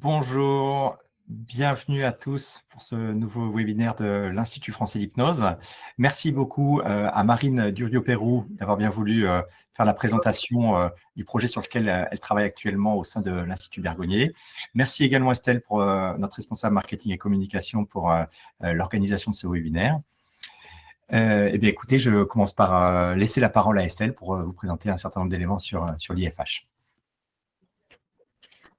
Bonjour, bienvenue à tous pour ce nouveau webinaire de l'Institut français d'hypnose. Merci beaucoup à Marine Durieux-Pérou d'avoir bien voulu faire la présentation du projet sur lequel elle travaille actuellement au sein de l'Institut Bergonié. Merci également à Estelle, pour notre responsable marketing et communication, pour l'organisation de ce webinaire. Eh bien, écoutez, je commence par laisser la parole à Estelle pour vous présenter un certain nombre d'éléments sur l'IFH.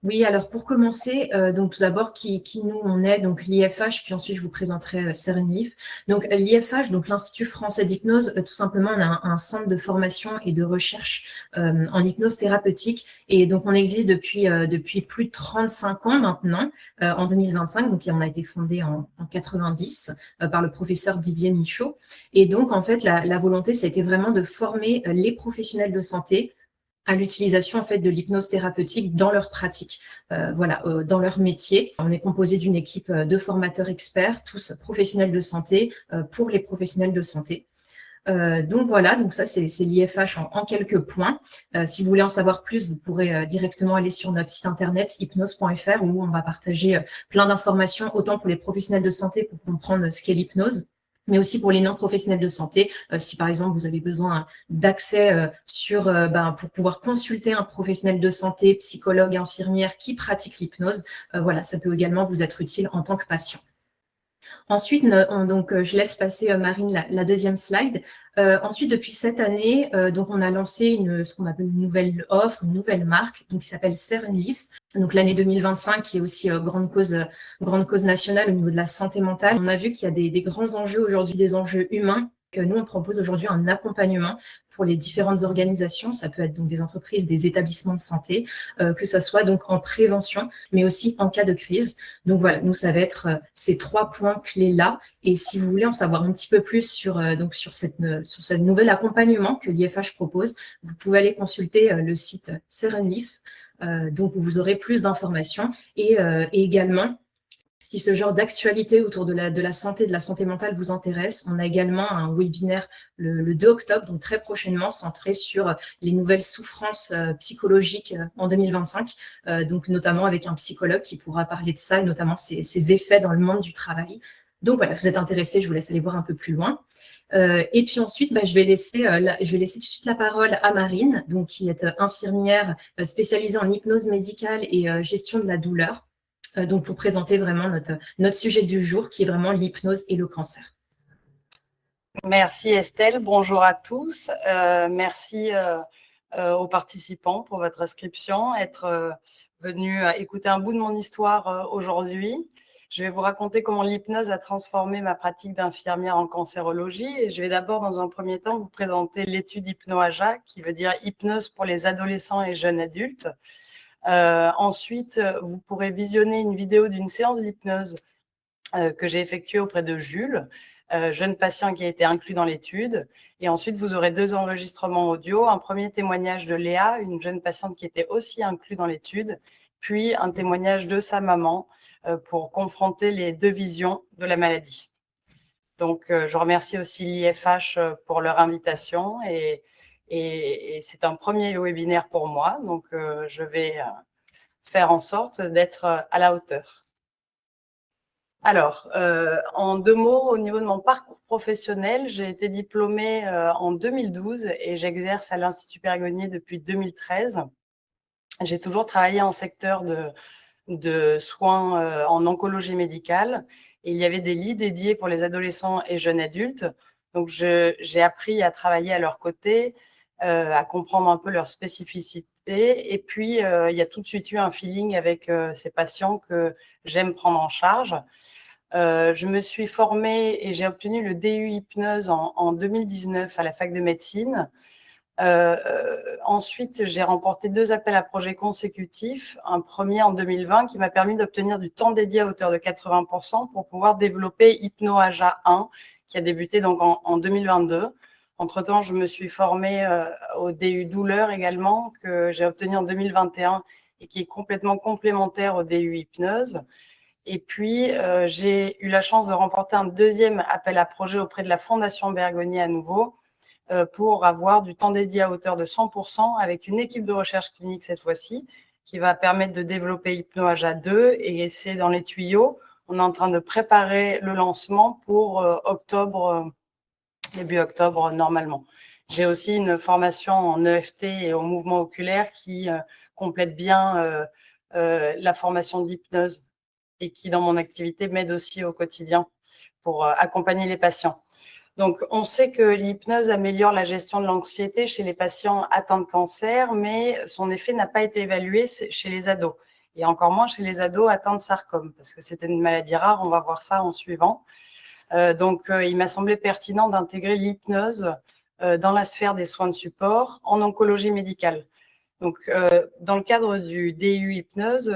Oui, alors pour commencer, donc tout d'abord, qui nous on est, donc l'IFH, puis ensuite je vous présenterai Serenleaf. Donc l'IFH, donc l'Institut français d'hypnose, tout simplement, on a un centre de formation et de recherche en hypnose thérapeutique, et donc on existe depuis plus de 35 ans maintenant, en 2025, donc on a été fondé en 90 par le professeur Didier Michaud, et donc en fait la volonté, ça a été vraiment de former les professionnels de santé à l'utilisation en fait de l'hypnose thérapeutique dans leur pratique, dans leur métier. On est composé d'une équipe de formateurs experts, tous professionnels de santé, pour les professionnels de santé. Donc voilà, donc ça c'est l'IFH en quelques points. Si vous voulez en savoir plus, vous pourrez directement aller sur notre site internet hypnose.fr, où on va partager plein d'informations, autant pour les professionnels de santé pour comprendre ce qu'est l'hypnose, mais aussi pour les non-professionnels de santé, si par exemple vous avez besoin d'accès pour pouvoir consulter un professionnel de santé, psychologue, infirmière qui pratique l'hypnose, voilà, ça peut également vous être utile en tant que patient. Ensuite, je laisse passer Marine la deuxième slide. Ensuite, depuis cette année, donc on a lancé ce qu'on appelle une nouvelle offre, une nouvelle marque, donc qui s'appelle Serenleaf. Donc l'année 2025 qui est aussi grande cause nationale au niveau de la santé mentale. On a vu qu'il y a des grands enjeux aujourd'hui, des enjeux humains, que nous on propose aujourd'hui un accompagnement pour les différentes organisations. Ça peut être donc des entreprises, des établissements de santé, que ça soit donc en prévention, mais aussi en cas de crise. Donc voilà, nous ça va être ces 3 points clés là. Et si vous voulez en savoir un petit peu plus sur ce nouvel accompagnement que l'IFH propose, vous pouvez aller consulter le site Serenleaf, donc où vous aurez plus d'informations, et également, si ce genre d'actualité autour de la santé, de la santé mentale vous intéresse, on a également un webinaire le 2 octobre, donc très prochainement, centré sur les nouvelles souffrances psychologiques en 2025, donc notamment avec un psychologue qui pourra parler de ça, et notamment ses effets dans le monde du travail. Donc voilà, vous êtes intéressés, je vous laisse aller voir un peu plus loin. Et puis ensuite, je vais laisser tout de suite la parole à Marine, donc, qui est infirmière spécialisée en hypnose médicale et gestion de la douleur, donc pour présenter vraiment notre sujet du jour, qui est vraiment l'hypnose et le cancer. Merci Estelle, bonjour à tous. Merci aux participants pour votre inscription, être venus écouter un bout de mon histoire aujourd'hui. Je vais vous raconter comment l'hypnose a transformé ma pratique d'infirmière en cancérologie, et je vais d'abord, dans un premier temps, vous présenter l'étude Hypno-AJA, qui veut dire hypnose pour les adolescents et jeunes adultes. Ensuite, vous pourrez visionner une vidéo d'une séance d'hypnose que j'ai effectuée auprès de Jules, jeune patient qui a été inclus dans l'étude. Et ensuite, vous aurez 2 enregistrements audio. Un premier témoignage de Léa, une jeune patiente qui était aussi inclue dans l'étude, puis un témoignage de sa maman pour confronter les 2 visions de la maladie. Donc, je remercie aussi l'IFH pour leur invitation, et c'est un premier webinaire pour moi. Donc, je vais faire en sorte d'être à la hauteur. Alors, en 2 mots, au niveau de mon parcours professionnel, j'ai été diplômée en 2012 et j'exerce à l'Institut Bergonié depuis 2013. J'ai toujours travaillé en secteur de soins en oncologie médicale, et il y avait des lits dédiés pour les adolescents et jeunes adultes. Donc, j'ai appris à travailler à leur côté, à comprendre un peu leurs spécificités. Et puis, il y a tout de suite eu un feeling avec ces patients que j'aime prendre en charge. Je me suis formée et j'ai obtenu le DU hypnose en 2019 à la fac de médecine. Ensuite, j'ai remporté 2 appels à projets consécutifs. Un premier en 2020 qui m'a permis d'obtenir du temps dédié à hauteur de 80% pour pouvoir développer Hypno-AJA 1, qui a débuté donc en 2022. Entre-temps, je me suis formée au DU douleur également, que j'ai obtenu en 2021 et qui est complètement complémentaire au DU hypnose. Et puis, j'ai eu la chance de remporter un 2e appel à projet auprès de la Fondation Bergonié à nouveau, pour avoir du temps dédié à hauteur de 100% avec une équipe de recherche clinique cette fois-ci, qui va permettre de développer Hypno-AJA 2 et c'est dans les tuyaux. On est en train de préparer le lancement pour début octobre normalement. J'ai aussi une formation en EFT et au mouvement oculaire qui complète bien la formation d'hypnose et qui, dans mon activité, m'aide aussi au quotidien pour accompagner les patients. Donc, on sait que l'hypnose améliore la gestion de l'anxiété chez les patients atteints de cancer, mais son effet n'a pas été évalué chez les ados, et encore moins chez les ados atteints de sarcome, parce que c'était une maladie rare, on va voir ça en suivant. Il m'a semblé pertinent d'intégrer l'hypnose dans la sphère des soins de support en oncologie médicale. Donc, dans le cadre du DU hypnose,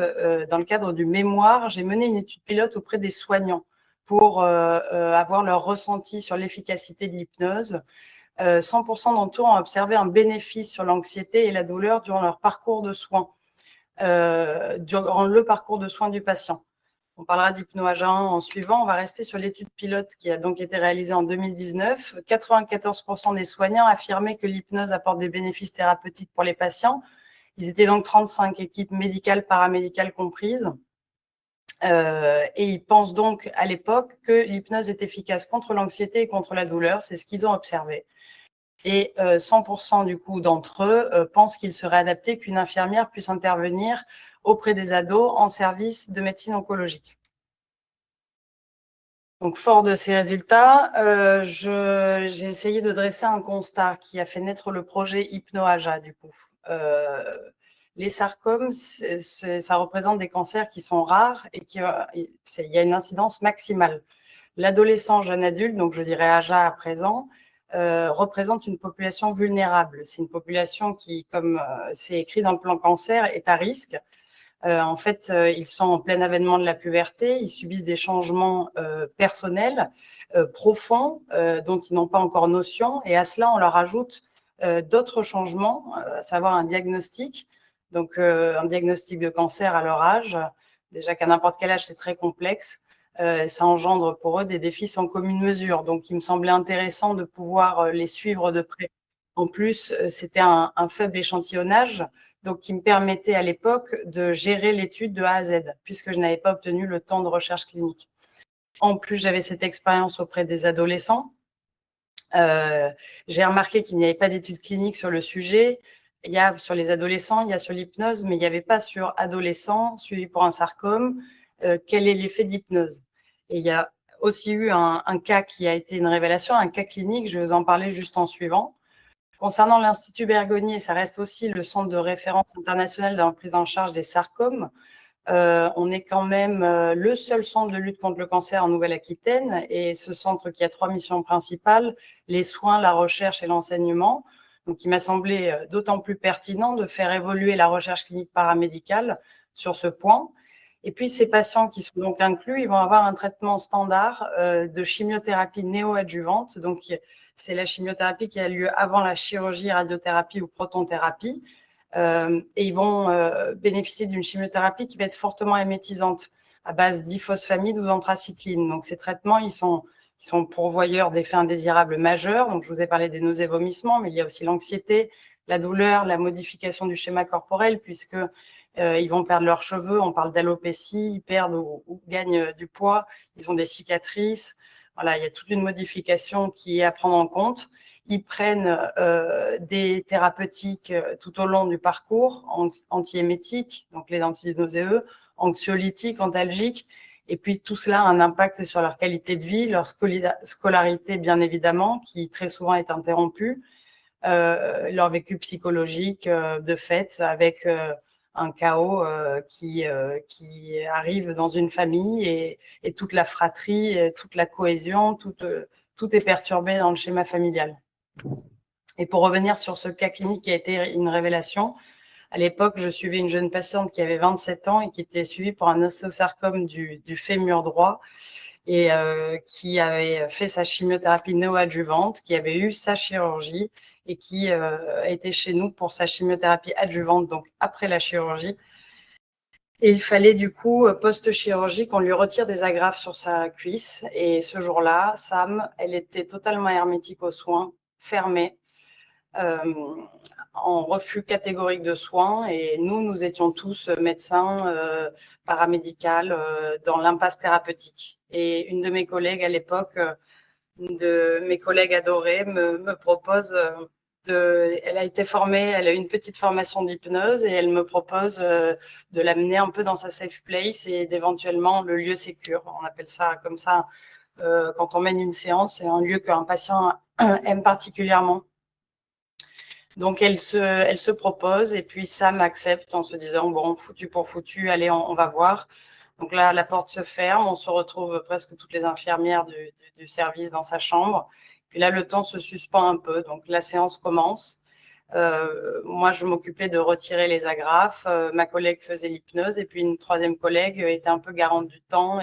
dans le cadre du mémoire, j'ai mené une étude pilote auprès des soignants pour avoir leur ressenti sur l'efficacité de l'hypnose. 100% d'entre eux ont observé un bénéfice sur l'anxiété et la douleur durant leur parcours de soins, durant le parcours de soins du patient. On parlera d'Hypno-AJA 1 en suivant. On va rester sur l'étude pilote qui a donc été réalisée en 2019. 94% des soignants affirmaient que l'hypnose apporte des bénéfices thérapeutiques pour les patients. Ils étaient donc 35 équipes médicales, paramédicales comprises. Et ils pensent donc à l'époque que l'hypnose est efficace contre l'anxiété et contre la douleur. C'est ce qu'ils ont observé. Et 100% du coup d'entre eux pensent qu'il serait adapté qu'une infirmière puisse intervenir auprès des ados en service de médecine oncologique. Donc, fort de ces résultats, j'ai essayé de dresser un constat qui a fait naître le projet Hypno-AJA du coup. Les sarcomes, ça représente des cancers qui sont rares et il y a une incidence maximale. L'adolescent jeune adulte, donc je dirais AJA à présent, représente une population vulnérable. C'est une population qui, comme c'est écrit dans le plan cancer, est à risque. En fait, ils sont en plein avènement de la puberté, ils subissent des changements personnels profonds dont ils n'ont pas encore notion, et à cela, on leur ajoute d'autres changements, à savoir un diagnostic, donc un diagnostic de cancer à leur âge. Déjà qu'à n'importe quel âge, c'est très complexe. Ça engendre pour eux des défis sans commune mesure. Donc, il me semblait intéressant de pouvoir les suivre de près. En plus, c'était un faible échantillonnage, donc qui me permettait à l'époque de gérer l'étude de A à Z, puisque je n'avais pas obtenu le temps de recherche clinique. En plus, j'avais cette expérience auprès des adolescents. J'ai remarqué qu'il n'y avait pas d'études cliniques sur le sujet. Il y a sur les adolescents, il y a sur l'hypnose, mais il n'y avait pas sur adolescents suivis pour un sarcome. Quel est l'effet de l'hypnose? Et il y a aussi eu un cas qui a été une révélation, un cas clinique, je vais vous en parler juste en suivant. Concernant l'Institut Bergonié, ça reste aussi le centre de référence international dans la prise en charge des sarcomes. On est quand même le seul centre de lutte contre le cancer en Nouvelle-Aquitaine, et ce centre qui a 3 missions principales, les soins, la recherche et l'enseignement. Donc, il m'a semblé d'autant plus pertinent de faire évoluer la recherche clinique paramédicale sur ce point. Et puis, ces patients qui sont donc inclus, ils vont avoir un traitement standard de chimiothérapie néoadjuvante. Donc, c'est la chimiothérapie qui a lieu avant la chirurgie, radiothérapie ou protonthérapie. Et ils vont bénéficier d'une chimiothérapie qui va être fortement émétisante à base d'ifosfamide ou d'anthracycline. Donc, ces traitements, ils sont pourvoyeurs d'effets indésirables majeurs. Donc, je vous ai parlé des nausées, vomissements, mais il y a aussi l'anxiété, la douleur, la modification du schéma corporel, puisque ils vont perdre leurs cheveux, on parle d'alopécie, ils perdent ou gagnent du poids, ils ont des cicatrices. Voilà, il y a toute une modification qui est à prendre en compte. Ils prennent des thérapeutiques tout au long du parcours, antiémétiques, donc les antinausées, anxiolytiques, antalgiques, et puis tout cela a un impact sur leur qualité de vie, leur scolarité bien évidemment, qui très souvent est interrompue, leur vécu psychologique de fait, avec un chaos qui arrive dans une famille et toute la fratrie, et toute la cohésion, tout est perturbé dans le schéma familial. Et pour revenir sur ce cas clinique qui a été une révélation, à l'époque, je suivais une jeune patiente qui avait 27 ans et qui était suivie pour un ostéosarcome du fémur droit et qui avait fait sa chimiothérapie néoadjuvante, qui avait eu sa chirurgie et qui était chez nous pour sa chimiothérapie adjuvante, donc après la chirurgie. Et il fallait du coup, post-chirurgie, qu'on lui retire des agrafes sur sa cuisse. Et ce jour-là, Sam, elle était totalement hermétique aux soins, fermée. en refus catégorique de soins et nous étions tous médecins, paramédicales, dans l'impasse thérapeutique. Et une de mes collègues à l'époque, de mes collègues adorés, me propose elle a été formée, elle a eu une petite formation d'hypnose et elle me propose de l'amener un peu dans sa safe place et d'éventuellement le lieu sécure. On appelle ça comme ça quand on mène une séance, c'est un lieu qu'un patient aime particulièrement. Donc, elle se propose et puis Sam accepte en se disant, bon, foutu pour foutu, allez, on va voir. Donc là, la porte se ferme, on se retrouve presque toutes les infirmières du service dans sa chambre. Puis là, le temps se suspend un peu, donc la séance commence. Moi, je m'occupais de retirer les agrafes, ma collègue faisait l'hypnose et puis une troisième collègue était un peu garante du temps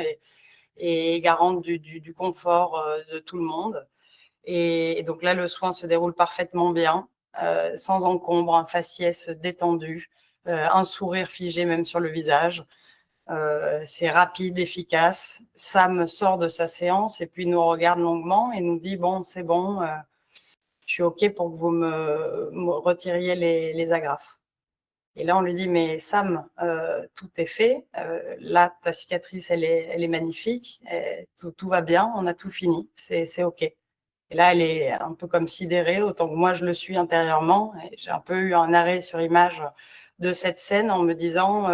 et garante du confort de tout le monde. Et donc là, le soin se déroule parfaitement bien, sans encombre, un faciès détendu, un sourire figé même sur le visage. C'est rapide, efficace. Sam sort de sa séance et puis nous regarde longuement et nous dit « Bon, c'est bon, je suis OK pour que vous me retiriez les agrafes. » Et là, on lui dit « Mais Sam, tout est fait. Là, ta cicatrice, elle est magnifique. Tout va bien, on a tout fini. C'est OK. » Et là, elle est un peu comme sidérée, autant que moi, je le suis intérieurement. J'ai un peu eu un arrêt sur image de cette scène en me disant,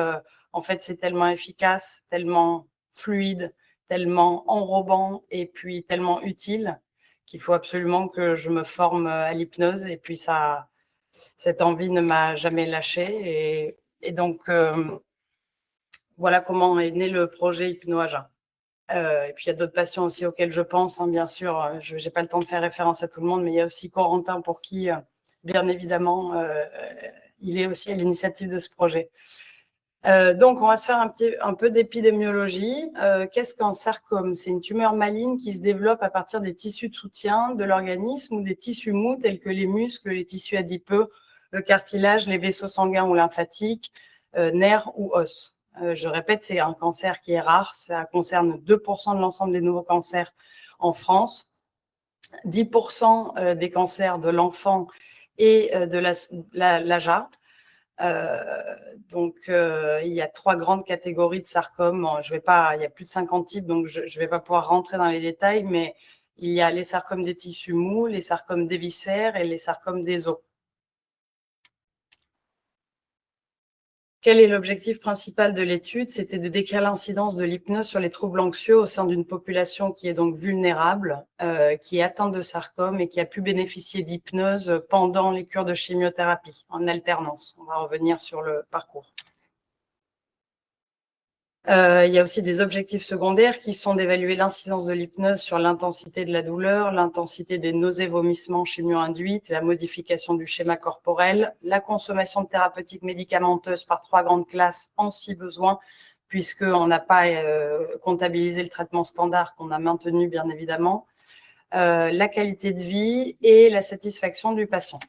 en fait, c'est tellement efficace, tellement fluide, tellement enrobant et puis tellement utile qu'il faut absolument que je me forme à l'hypnose. Et puis, cette envie ne m'a jamais lâchée. Et donc, voilà comment est né le projet Hypnoagent. Et puis, il y a d'autres patients aussi auxquels je pense, hein, bien sûr. Je n'ai pas le temps de faire référence à tout le monde, mais il y a aussi Corentin pour qui, bien évidemment, il est aussi à l'initiative de ce projet. Donc, on va se faire un peu d'épidémiologie. Qu'est-ce qu'un sarcome? C'est une tumeur maligne qui se développe à partir des tissus de soutien de l'organisme ou des tissus mous tels que les muscles, les tissus adipeux, le cartilage, les vaisseaux sanguins ou lymphatiques, nerfs ou os. Je répète, c'est un cancer qui est rare. Ça concerne 2% de l'ensemble des nouveaux cancers en France, 10% des cancers de l'enfant et de l'âge. Donc, il y a 3 grandes catégories de sarcomes. Il y a plus de 50 types, donc je ne vais pas pouvoir rentrer dans les détails, mais il y a les sarcomes des tissus mous, les sarcomes des viscères et les sarcomes des os. Quel est l'objectif principal de l'étude? C'était de décrire l'incidence de l'hypnose sur les troubles anxieux au sein d'une population qui est donc vulnérable, qui est atteinte de sarcome et qui a pu bénéficier d'hypnose pendant les cures de chimiothérapie en alternance. On va revenir sur le parcours. Il y a aussi des objectifs secondaires qui sont d'évaluer l'incidence de l'hypnose sur l'intensité de la douleur, l'intensité des nausées, vomissements chimio-induites, la modification du schéma corporel, la consommation de thérapeutiques médicamenteuses par 3 grandes classes en si besoin, puisqu'on n'a pas comptabilisé le traitement standard qu'on a maintenu bien évidemment, la qualité de vie et la satisfaction du patient.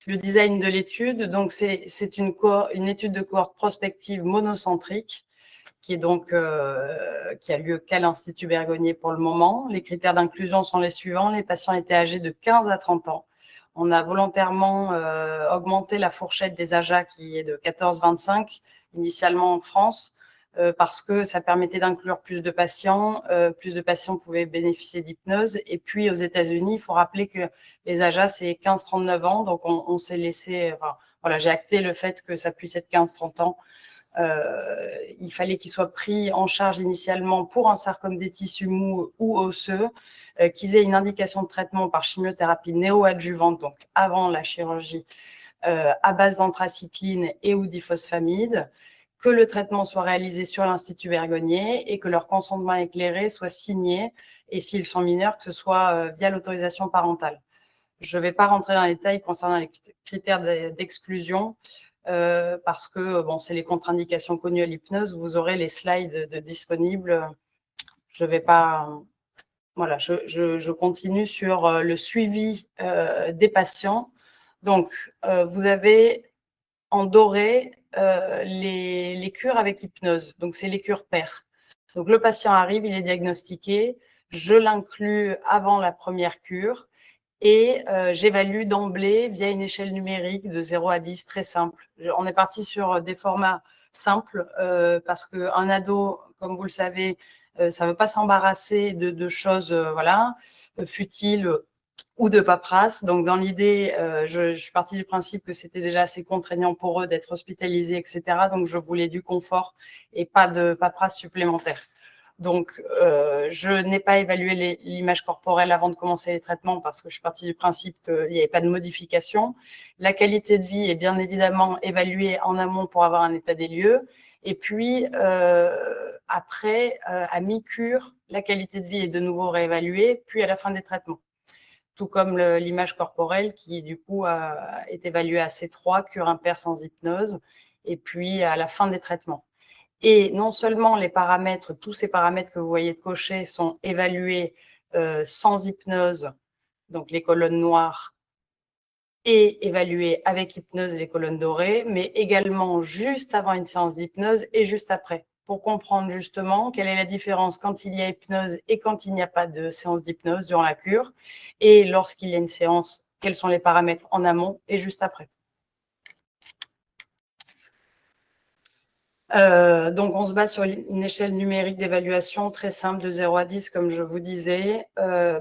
Le design de l'étude, donc c'est une étude de cohorte prospective monocentrique qui est donc qui a lieu qu'à l'Institut Bergonié pour le moment. Les critères d'inclusion sont les suivants. Les patients étaient âgés de 15 à 30 ans. On a volontairement augmenté la fourchette des AJA qui est de 14-25 initialement en France parce que ça permettait d'inclure plus de patients pouvaient bénéficier d'hypnose. Et puis aux États-Unis, il faut rappeler que les AJA, c'est 15-39 ans, donc on s'est laissé, voilà, j'ai acté le fait que ça puisse être 15-30 ans. Il fallait qu'ils soient pris en charge initialement pour un sarcome des tissus mous ou osseux, qu'ils aient une indication de traitement par chimiothérapie néoadjuvante, donc avant la chirurgie, à base d'anthracycline et ou d'ifosfamide, que le traitement soit réalisé sur l'Institut Bergonié et que leur consentement éclairé soit signé, et s'ils sont mineurs, que ce soit via l'autorisation parentale. Je ne vais pas rentrer dans les détails concernant les critères d'exclusion parce que bon, c'est les contre-indications connues à l'hypnose. Vous aurez les slides disponibles. Je ne vais pas… Voilà, je continue sur le suivi des patients. Donc, vous avez en doré les cures avec hypnose. Donc, c'est les cures paires. Donc, le patient arrive, il est diagnostiqué. Je l'inclus avant la première cure. Et j'évalue d'emblée via une échelle numérique de 0 à 10, très simple. On est parti sur des formats simples parce qu'un ado, comme vous le savez, ça ne veut pas s'embarrasser de choses voilà, futiles ou de paperasse. Donc, dans l'idée, je suis partie du principe que c'était déjà assez contraignant pour eux d'être hospitalisés, etc. Donc, je voulais du confort et pas de paperasse supplémentaire. Donc, je n'ai pas évalué l'image corporelle avant de commencer les traitements parce que je suis partie du principe qu'il n'y avait pas de modification. La qualité de vie est bien évidemment évaluée en amont pour avoir un état des lieux. Et puis, après, à mi-cure, la qualité de vie est de nouveau réévaluée, puis à la fin des traitements. Tout comme l'image corporelle qui, du coup, est évaluée à C3, cure impair sans hypnose, et puis à la fin des traitements. Et non seulement les paramètres, tous ces paramètres que vous voyez de cocher sont évalués sans hypnose, donc les colonnes noires, et évalués avec hypnose et les colonnes dorées, mais également juste avant une séance d'hypnose et juste après, pour comprendre justement quelle est la différence quand il y a hypnose et quand il n'y a pas de séance d'hypnose durant la cure, et lorsqu'il y a une séance, quels sont les paramètres en amont et juste après. Donc, on se base sur une échelle numérique d'évaluation très simple de 0 à 10, comme je vous disais.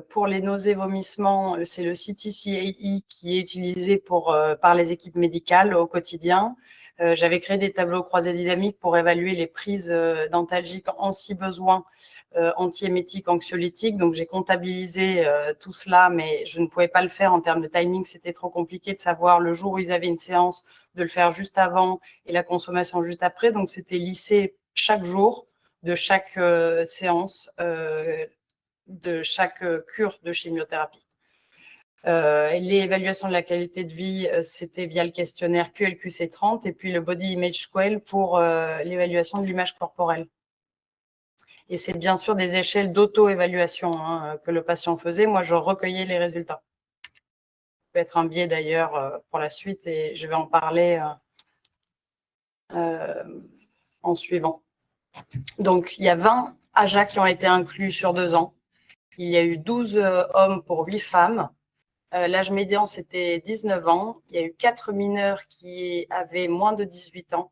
Pour les nausées, vomissements, c'est le CTCAE qui est utilisé par les équipes médicales au quotidien. J'avais créé des tableaux croisés dynamiques pour évaluer les prises d'antalgiques en si besoin, antiémétiques, anxiolytiques. Donc, j'ai comptabilisé tout cela, mais je ne pouvais pas le faire en termes de timing. C'était trop compliqué de savoir le jour où ils avaient une séance, de le faire juste avant et la consommation juste après. Donc, c'était lissé chaque jour de chaque séance, de chaque cure de chimiothérapie. L'évaluation de la qualité de vie, c'était via le questionnaire QLQC30 et puis le Body Image Scale pour l'évaluation de l'image corporelle. Et c'est bien sûr des échelles d'auto-évaluation que le patient faisait. Moi, je recueillais les résultats. Ça peut être un biais d'ailleurs pour la suite et je vais en parler en suivant. Donc, il y a 20 AJA qui ont été inclus sur 2 ans. Il y a eu 12 hommes pour 8 femmes. L'âge médian, c'était 19 ans. Il y a eu 4 mineurs qui avaient moins de 18 ans,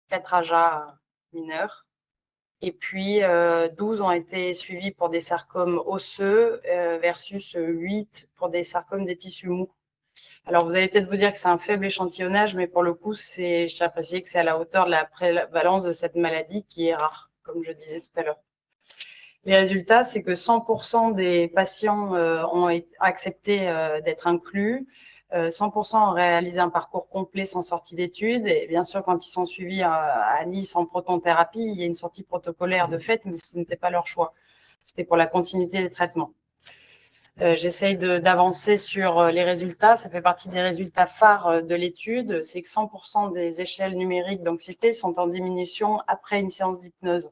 4 AJA mineurs. Et puis, 12 ont été suivis pour des sarcomes osseux versus 8 pour des sarcomes des tissus mous. Alors, vous allez peut-être vous dire que c'est un faible échantillonnage, mais pour le coup, j'ai apprécié que c'est à la hauteur de la prévalence de cette maladie qui est rare, comme je disais tout à l'heure. Les résultats, c'est que 100% des patients ont accepté d'être inclus. 100% ont réalisé un parcours complet sans sortie d'études. Et bien sûr, quand ils sont suivis à Nice en protonthérapie, il y a une sortie protocolaire de fait, mais ce n'était pas leur choix. C'était pour la continuité des traitements. J'essaye d'avancer sur les résultats. Ça fait partie des résultats phares de l'étude. C'est que 100% des échelles numériques d'anxiété sont en diminution après une séance d'hypnose.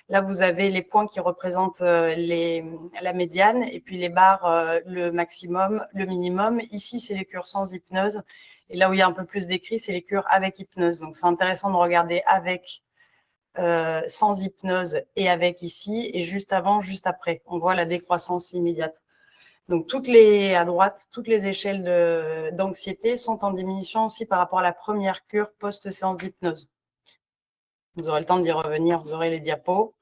Là, vous avez les points qui représentent la médiane et puis les barres, le maximum, le minimum. Ici, c'est les cures sans hypnose. Et là où il y a un peu plus d'écrit, c'est les cures avec hypnose. Donc, c'est intéressant de regarder avec, sans hypnose et avec ici, et juste avant, juste après. On voit la décroissance immédiate. Donc, à droite, toutes les échelles d'anxiété sont en diminution aussi par rapport à la première cure post-séance d'hypnose. Vous aurez le temps d'y revenir, vous aurez les diapos.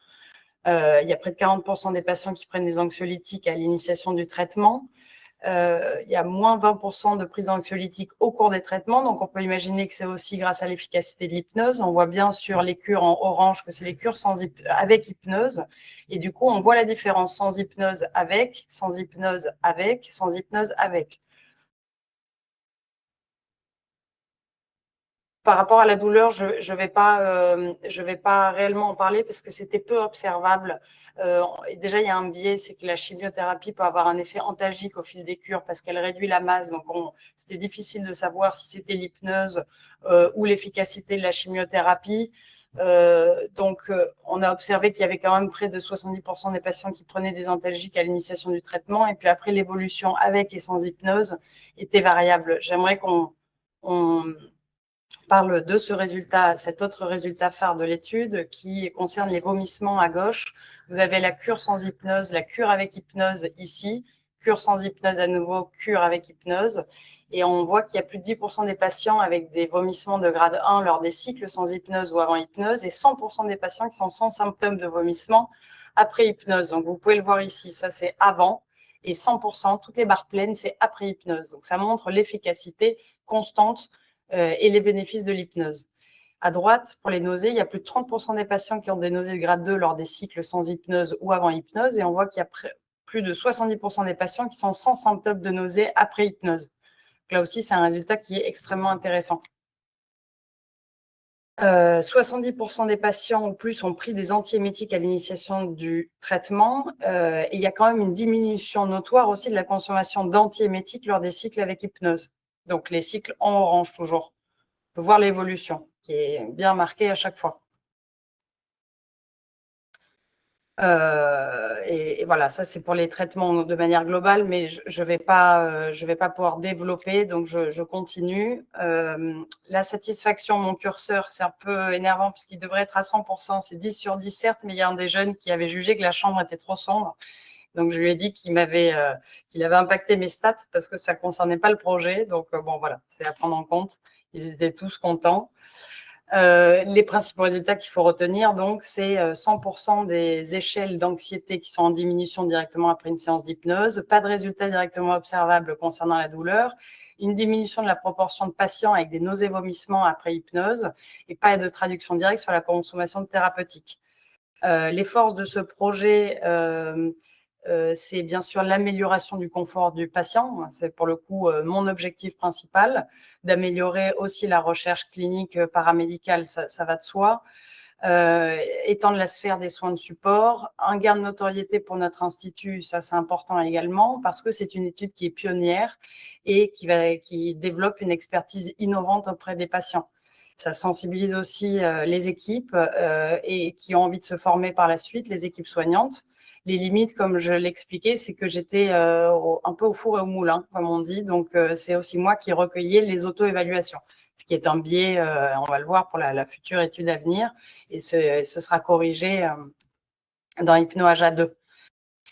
Il y a près de 40% des patients qui prennent des anxiolytiques à l'initiation du traitement. Il y a moins 20% de prise d'anxiolytiques au cours des traitements. Donc, on peut imaginer que c'est aussi grâce à l'efficacité de l'hypnose. On voit bien sur les cures en orange que c'est les cures avec hypnose. Et du coup, on voit la différence sans hypnose avec, sans hypnose avec, sans hypnose avec. Par rapport à la douleur, je ne vais pas réellement en parler parce que c'était peu observable. Déjà, il y a un biais, c'est que la chimiothérapie peut avoir un effet antalgique au fil des cures parce qu'elle réduit la masse. Donc, c'était difficile de savoir si c'était l'hypnose ou l'efficacité de la chimiothérapie. Donc, on a observé qu'il y avait quand même près de 70% des patients qui prenaient des antalgiques à l'initiation du traitement. Et puis après, l'évolution avec et sans hypnose était variable. J'aimerais qu'on parle de ce résultat, cet autre résultat phare de l'étude qui concerne les vomissements à gauche. Vous avez la cure sans hypnose, la cure avec hypnose ici, cure sans hypnose à nouveau, cure avec hypnose. Et on voit qu'il y a plus de 10% des patients avec des vomissements de grade 1 lors des cycles sans hypnose ou avant hypnose, et 100% des patients qui sont sans symptômes de vomissement après hypnose. Donc, vous pouvez le voir ici, ça c'est avant, et 100%, toutes les barres pleines, c'est après hypnose. Donc, ça montre l'efficacité constante et les bénéfices de l'hypnose. À droite, pour les nausées, il y a plus de 30% des patients qui ont des nausées de grade 2 lors des cycles sans hypnose ou avant hypnose, et on voit qu'il y a plus de 70% des patients qui sont sans symptômes de nausées après hypnose. Donc là aussi, c'est un résultat qui est extrêmement intéressant. 70% des patients ou plus ont pris des antiémétiques à l'initiation du traitement, et il y a quand même une diminution notoire aussi de la consommation d'antiémétiques lors des cycles avec hypnose. Donc les cycles en orange toujours. On peut voir l'évolution qui est bien marquée à chaque fois. Et voilà, ça c'est pour les traitements de manière globale, mais je vais pas pouvoir développer, donc je continue. La satisfaction, mon curseur, c'est un peu énervant parce qu'il devrait être à 100%, c'est 10 sur 10 certes, mais il y a un des jeunes qui avait jugé que la chambre était trop sombre. Donc je lui ai dit qu'il avait impacté mes stats parce que ça ne concernait pas le projet. Donc bon voilà, c'est à prendre en compte. Ils étaient tous contents. Les principaux résultats qu'il faut retenir, donc, c'est 100% des échelles d'anxiété qui sont en diminution directement après une séance d'hypnose, pas de résultats directement observables concernant la douleur, une diminution de la proportion de patients avec des nausées-vomissements après hypnose et pas de traduction directe sur la consommation de thérapeutique. Les forces de ce projet, c'est bien sûr l'amélioration du confort du patient. C'est pour le coup mon objectif principal, d'améliorer aussi la recherche clinique paramédicale, ça va de soi. Étendre la sphère des soins de support, un gain de notoriété pour notre institut, ça c'est important également parce que c'est une étude qui est pionnière et qui développe une expertise innovante auprès des patients. Ça sensibilise aussi les équipes et qui ont envie de se former par la suite, les équipes soignantes. Les limites, comme je l'expliquais, c'est que j'étais un peu au four et au moulin, comme on dit. Donc, c'est aussi moi qui recueillais les auto-évaluations, ce qui est un biais, on va le voir, pour la future étude à venir. Et ce sera corrigé dans HypnoAja 2.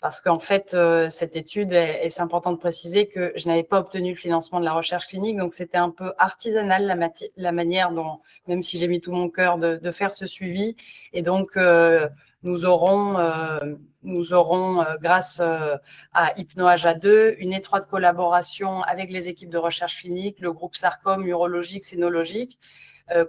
Parce qu'en fait, cette étude, et c'est important de préciser que je n'avais pas obtenu le financement de la recherche clinique, donc c'était un peu artisanal la manière dont, même si j'ai mis tout mon cœur, de faire ce suivi. Et donc, nous aurons grâce à HypnoAja 2, une étroite collaboration avec les équipes de recherche clinique, le groupe Sarcom, urologique, sénologique.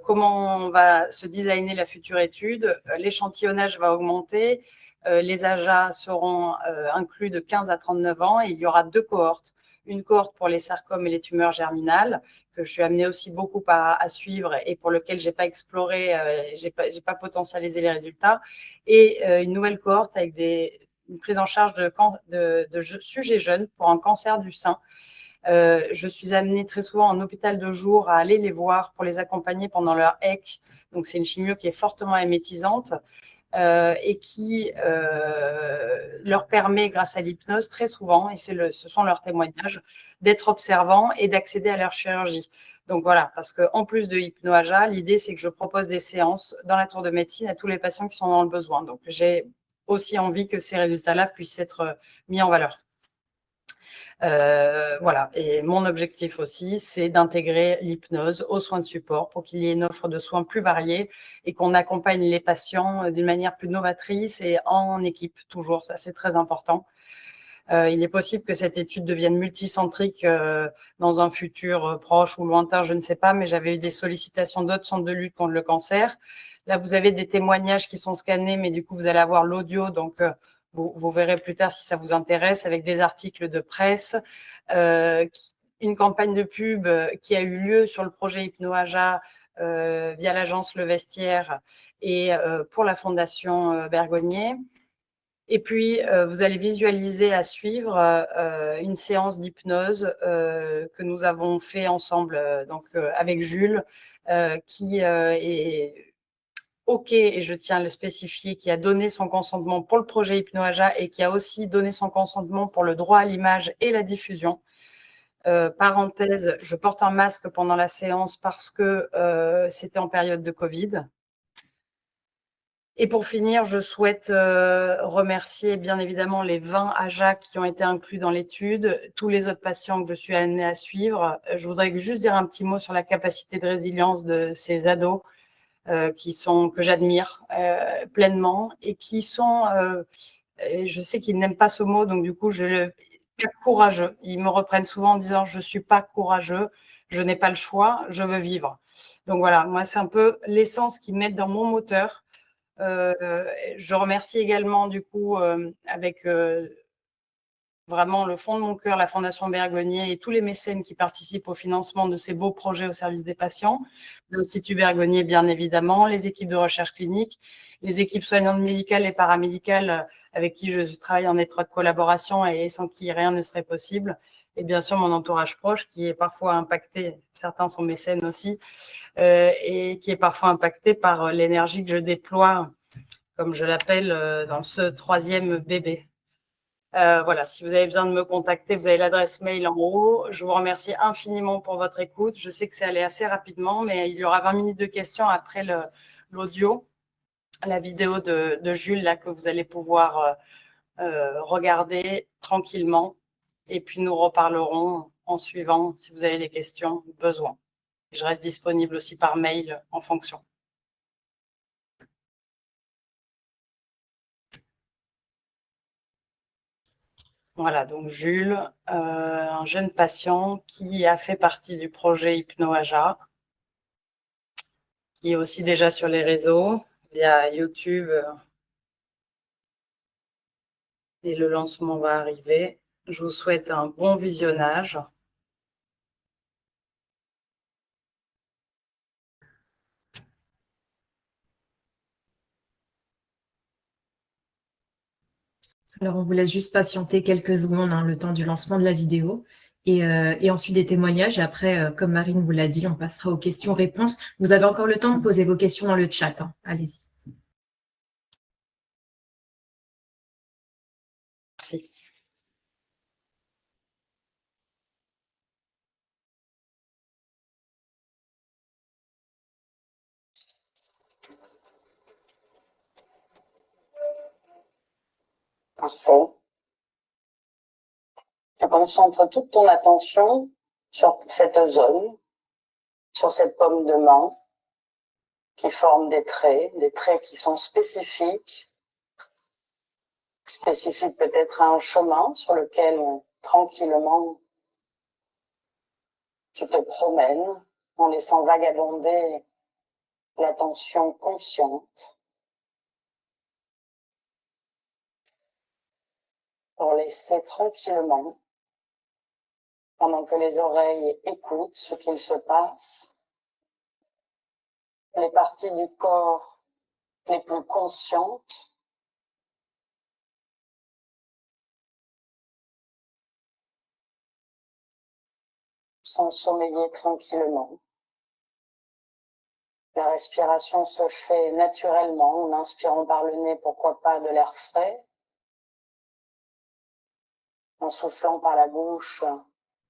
Comment on va se designer la future étude. L'échantillonnage va augmenter. Les AJA seront inclus de 15 à 39 ans et il y aura 2 cohortes. Une cohorte pour les sarcomes et les tumeurs germinales, que je suis amenée aussi beaucoup à suivre et pour lequel je n'ai pas exploré, j'ai pas potentialisé les résultats. Et une nouvelle cohorte avec une prise en charge de sujets jeunes pour un cancer du sein. Je suis amenée très souvent en hôpital de jour à aller les voir pour les accompagner pendant leur EC. Donc, c'est une chimio qui est fortement émétisante. Et qui leur permet, grâce à l'hypnose, très souvent, et ce sont leurs témoignages, d'être observants et d'accéder à leur chirurgie. Donc voilà, parce qu'en plus de HypnoAja, l'idée, c'est que je propose des séances dans la tour de médecine à tous les patients qui sont dans le besoin. Donc j'ai aussi envie que ces résultats-là puissent être mis en valeur. Voilà, et mon objectif aussi, c'est d'intégrer l'hypnose aux soins de support pour qu'il y ait une offre de soins plus variée et qu'on accompagne les patients d'une manière plus novatrice et en équipe, toujours, ça c'est très important. Il est possible que cette étude devienne multicentrique dans un futur proche ou lointain, je ne sais pas, mais j'avais eu des sollicitations d'autres centres de lutte contre le cancer. Là, vous avez des témoignages qui sont scannés, mais du coup, vous allez avoir l'audio, donc vous verrez plus tard si ça vous intéresse, avec des articles de presse, une campagne de pub qui a eu lieu sur le projet HypnoAja via l'agence Le Vestiaire et pour la Fondation Bergonié. Et puis, vous allez visualiser à suivre une séance d'hypnose que nous avons fait ensemble avec Jules, qui est OK, et je tiens à le spécifier, qui a donné son consentement pour le projet HypnoAja et qui a aussi donné son consentement pour le droit à l'image et la diffusion. Parenthèse, je porte un masque pendant la séance parce que c'était en période de Covid. Et pour finir, je souhaite remercier bien évidemment les 20 AJAC qui ont été inclus dans l'étude, tous les autres patients que je suis amenée à suivre. Je voudrais juste dire un petit mot sur la capacité de résilience de ces ados que j'admire pleinement et qui sont, et je sais qu'ils n'aiment pas ce mot, donc du coup, courageux. Ils me reprennent souvent en disant « je ne suis pas courageux, je n'ai pas le choix, je veux vivre ». Donc voilà, moi, c'est un peu l'essence qu'ils mettent dans mon moteur. Je remercie également du coup avec vraiment le fond de mon cœur la Fondation Bergonié et tous les mécènes qui participent au financement de ces beaux projets au service des patients, l'Institut Bergonié bien évidemment, les équipes de recherche clinique, les équipes soignantes médicales et paramédicales avec qui je travaille en étroite collaboration et sans qui rien ne serait possible, et bien sûr mon entourage proche qui est parfois impacté, certains sont mécènes aussi, et qui est parfois impacté par l'énergie que je déploie, comme je l'appelle, dans ce troisième bébé. Voilà, si vous avez besoin de me contacter, vous avez l'adresse mail en haut. Je vous remercie infiniment pour votre écoute. Je sais que c'est allé assez rapidement, mais il y aura 20 minutes de questions après l'audio, la vidéo de Jules là, que vous allez pouvoir regarder tranquillement. Et puis nous reparlerons en suivant si vous avez des questions, besoin. Je reste disponible aussi par mail en fonction. Voilà, donc Jules, un jeune patient qui a fait partie du projet HypnoAja, qui est aussi déjà sur les réseaux, via YouTube, et le lancement va arriver. Je vous souhaite un bon visionnage. Alors, on vous laisse juste patienter quelques secondes, hein, le temps du lancement de la vidéo. Et ensuite des témoignages. Et après, comme Marine vous l'a dit, on passera aux questions-réponses. Vous avez encore le temps de poser vos questions dans le chat, hein. Allez-y. Merci. Parfait. Tu concentres toute ton attention sur cette zone, sur cette pomme de main qui forme des traits qui sont spécifiques peut-être à un chemin sur lequel tranquillement tu te promènes en laissant vagabonder l'attention consciente pour laisser tranquillement, pendant que les oreilles écoutent ce qu'il se passe, les parties du corps les plus conscientes s'ensommeiller tranquillement. La respiration se fait naturellement en inspirant par le nez, pourquoi pas de l'air frais, en soufflant par la bouche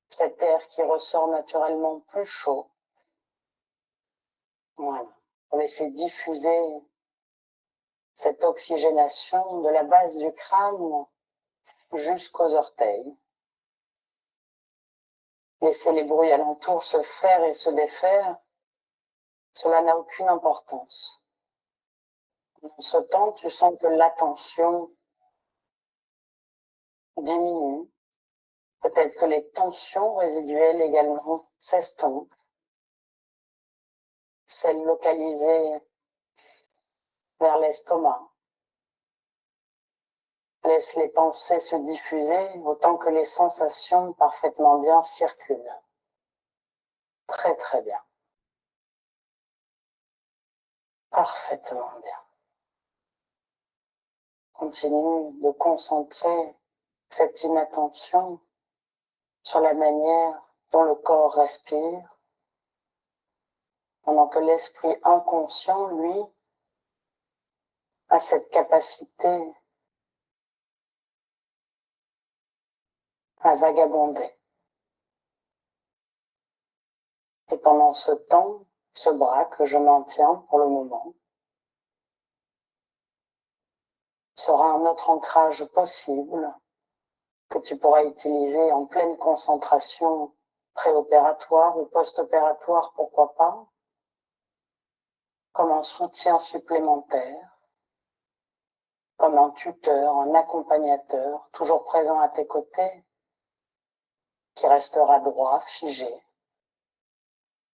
cet air qui ressort naturellement plus chaud. Voilà. Pour laisser diffuser cette oxygénation de la base du crâne jusqu'aux orteils. Laisser les bruits alentours se faire et se défaire, cela n'a aucune importance. Dans ce temps, tu sens que l'attention diminue. Peut-être que les tensions résiduelles également s'estompent. Celles localisées vers l'estomac. Laisse les pensées se diffuser autant que les sensations parfaitement bien circulent. Très très bien. Parfaitement bien. Continue de concentrer cette inattention sur la manière dont le corps respire, pendant que l'esprit inconscient, lui, a cette capacité à vagabonder. Et pendant ce temps, ce bras que je maintiens pour le moment sera un autre ancrage possible que tu pourras utiliser en pleine concentration préopératoire ou post-opératoire, pourquoi pas, comme un soutien supplémentaire, comme un tuteur, un accompagnateur, toujours présent à tes côtés, qui restera droit, figé,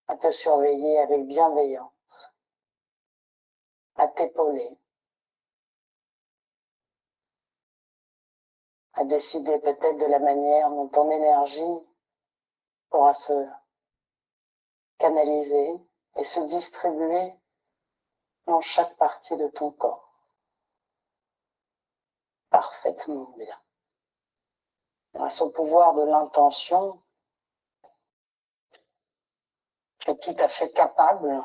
à te surveiller avec bienveillance, à t'épauler, à décider peut-être de la manière dont ton énergie pourra se canaliser et se distribuer dans chaque partie de ton corps. Parfaitement bien. Grâce au pouvoir de l'intention, tu es tout à fait capable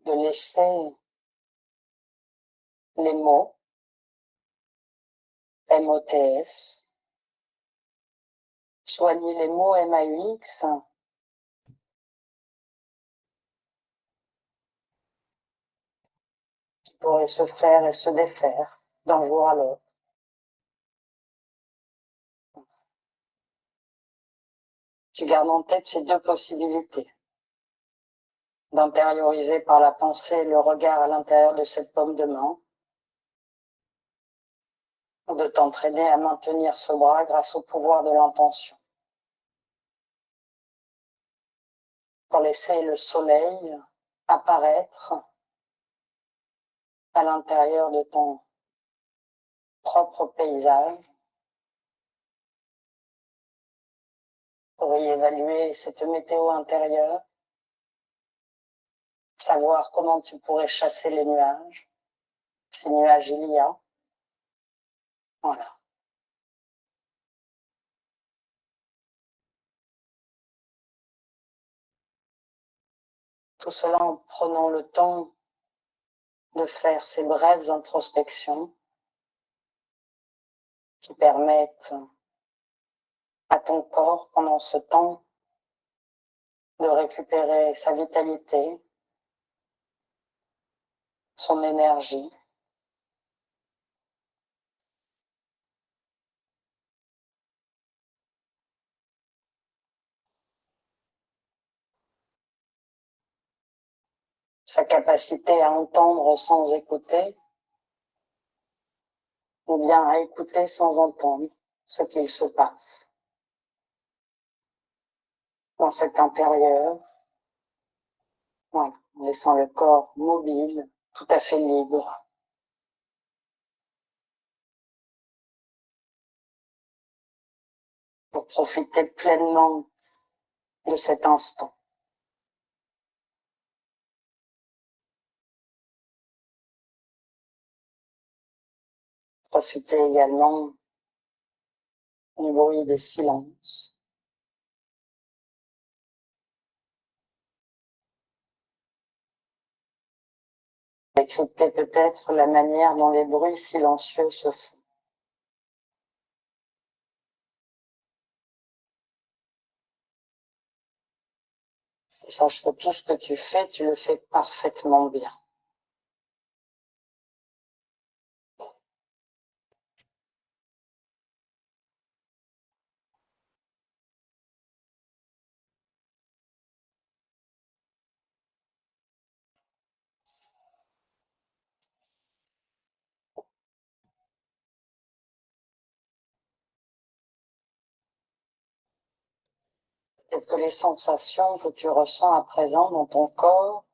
de laisser les mots, MOTS, soigner les mots MAUX, qui pourraient se faire et se défaire d'un jour à l'autre. Tu gardes en tête ces deux possibilités, d'intérioriser par la pensée le regard à l'intérieur de cette paume de main, ou de t'entraîner à maintenir ce bras grâce au pouvoir de l'intention. Pour laisser le soleil apparaître à l'intérieur de ton propre paysage, pour y évaluer cette météo intérieure, savoir comment tu pourrais chasser les nuages, si nuages il y a. Voilà. Tout cela en prenant le temps de faire ces brèves introspections qui permettent à ton corps, pendant ce temps, de récupérer sa vitalité, son énergie, sa capacité à entendre sans écouter, ou bien à écouter sans entendre ce qu'il se passe dans cet intérieur, voilà, en laissant le corps mobile, tout à fait libre. Pour profiter pleinement de cet instant. Profitez également du bruit des silences. Décryptez peut-être la manière dont les bruits silencieux se font. Et sache que tout ce que tu le fais parfaitement bien. Peut-être que les sensations que tu ressens à présent dans ton corps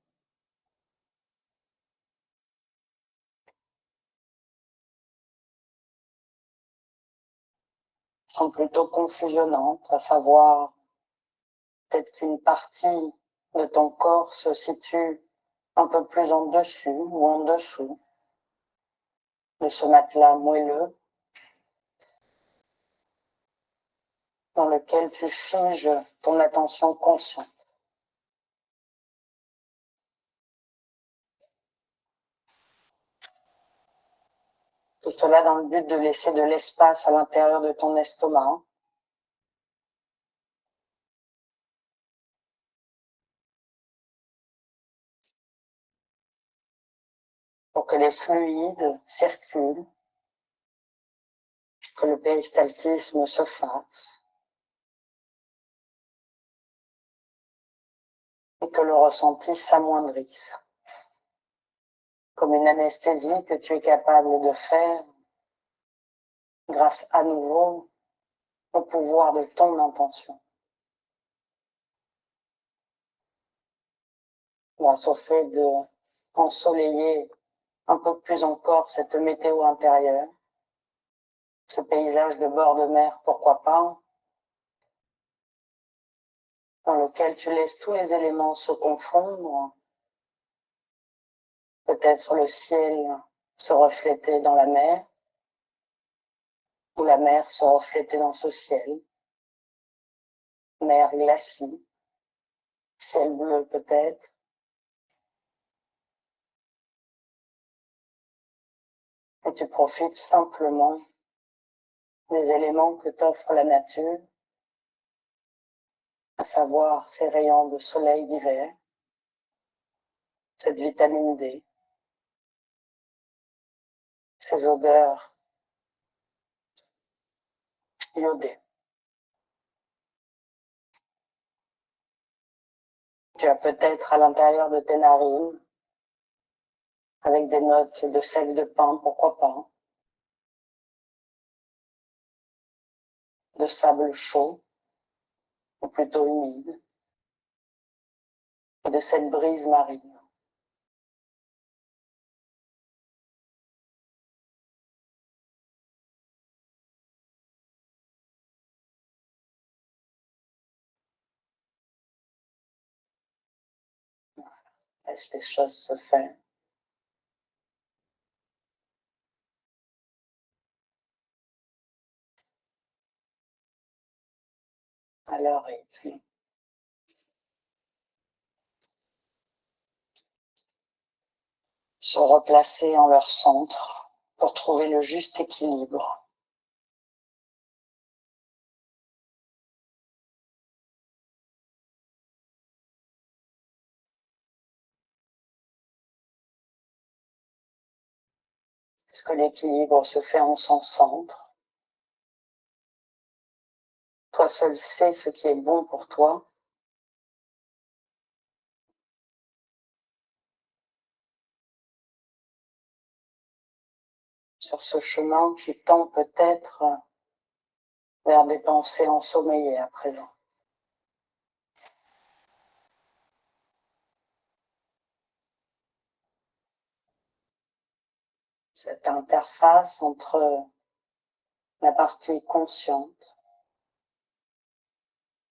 sont plutôt confusionnantes, à savoir peut-être qu'une partie de ton corps se situe un peu plus en dessus ou en dessous de ce matelas moelleux dans lequel tu figes ton attention consciente. Tout cela dans le but de laisser de l'espace à l'intérieur de ton estomac, pour que les fluides circulent, que le péristaltisme se fasse et que le ressenti s'amoindrisse, comme une anesthésie que tu es capable de faire grâce à nouveau au pouvoir de ton intention. Grâce au fait de ensoleiller un peu plus encore cette météo intérieure, ce paysage de bord de mer, pourquoi pas, dans lequel tu laisses tous les éléments se confondre, peut-être le ciel se refléter dans la mer, ou la mer se refléter dans ce ciel, mer glacée, ciel bleu peut-être, et tu profites simplement des éléments que t'offre la nature, à savoir ces rayons de soleil d'hiver, cette vitamine D, ces odeurs iodées. Tu as peut-être à l'intérieur de tes narines, avec des notes de sel de pin, pourquoi pas, de sable chaud, ou plutôt humide, et de cette brise marine. Laisse les choses se faire. À leur rythme. Se replacer en leur centre pour trouver le juste équilibre. Est-ce que l'équilibre se fait en son centre? Toi seul sais ce qui est bon pour toi. Sur ce chemin qui tend peut-être vers des pensées ensommeillées à présent. Cette interface entre la partie consciente,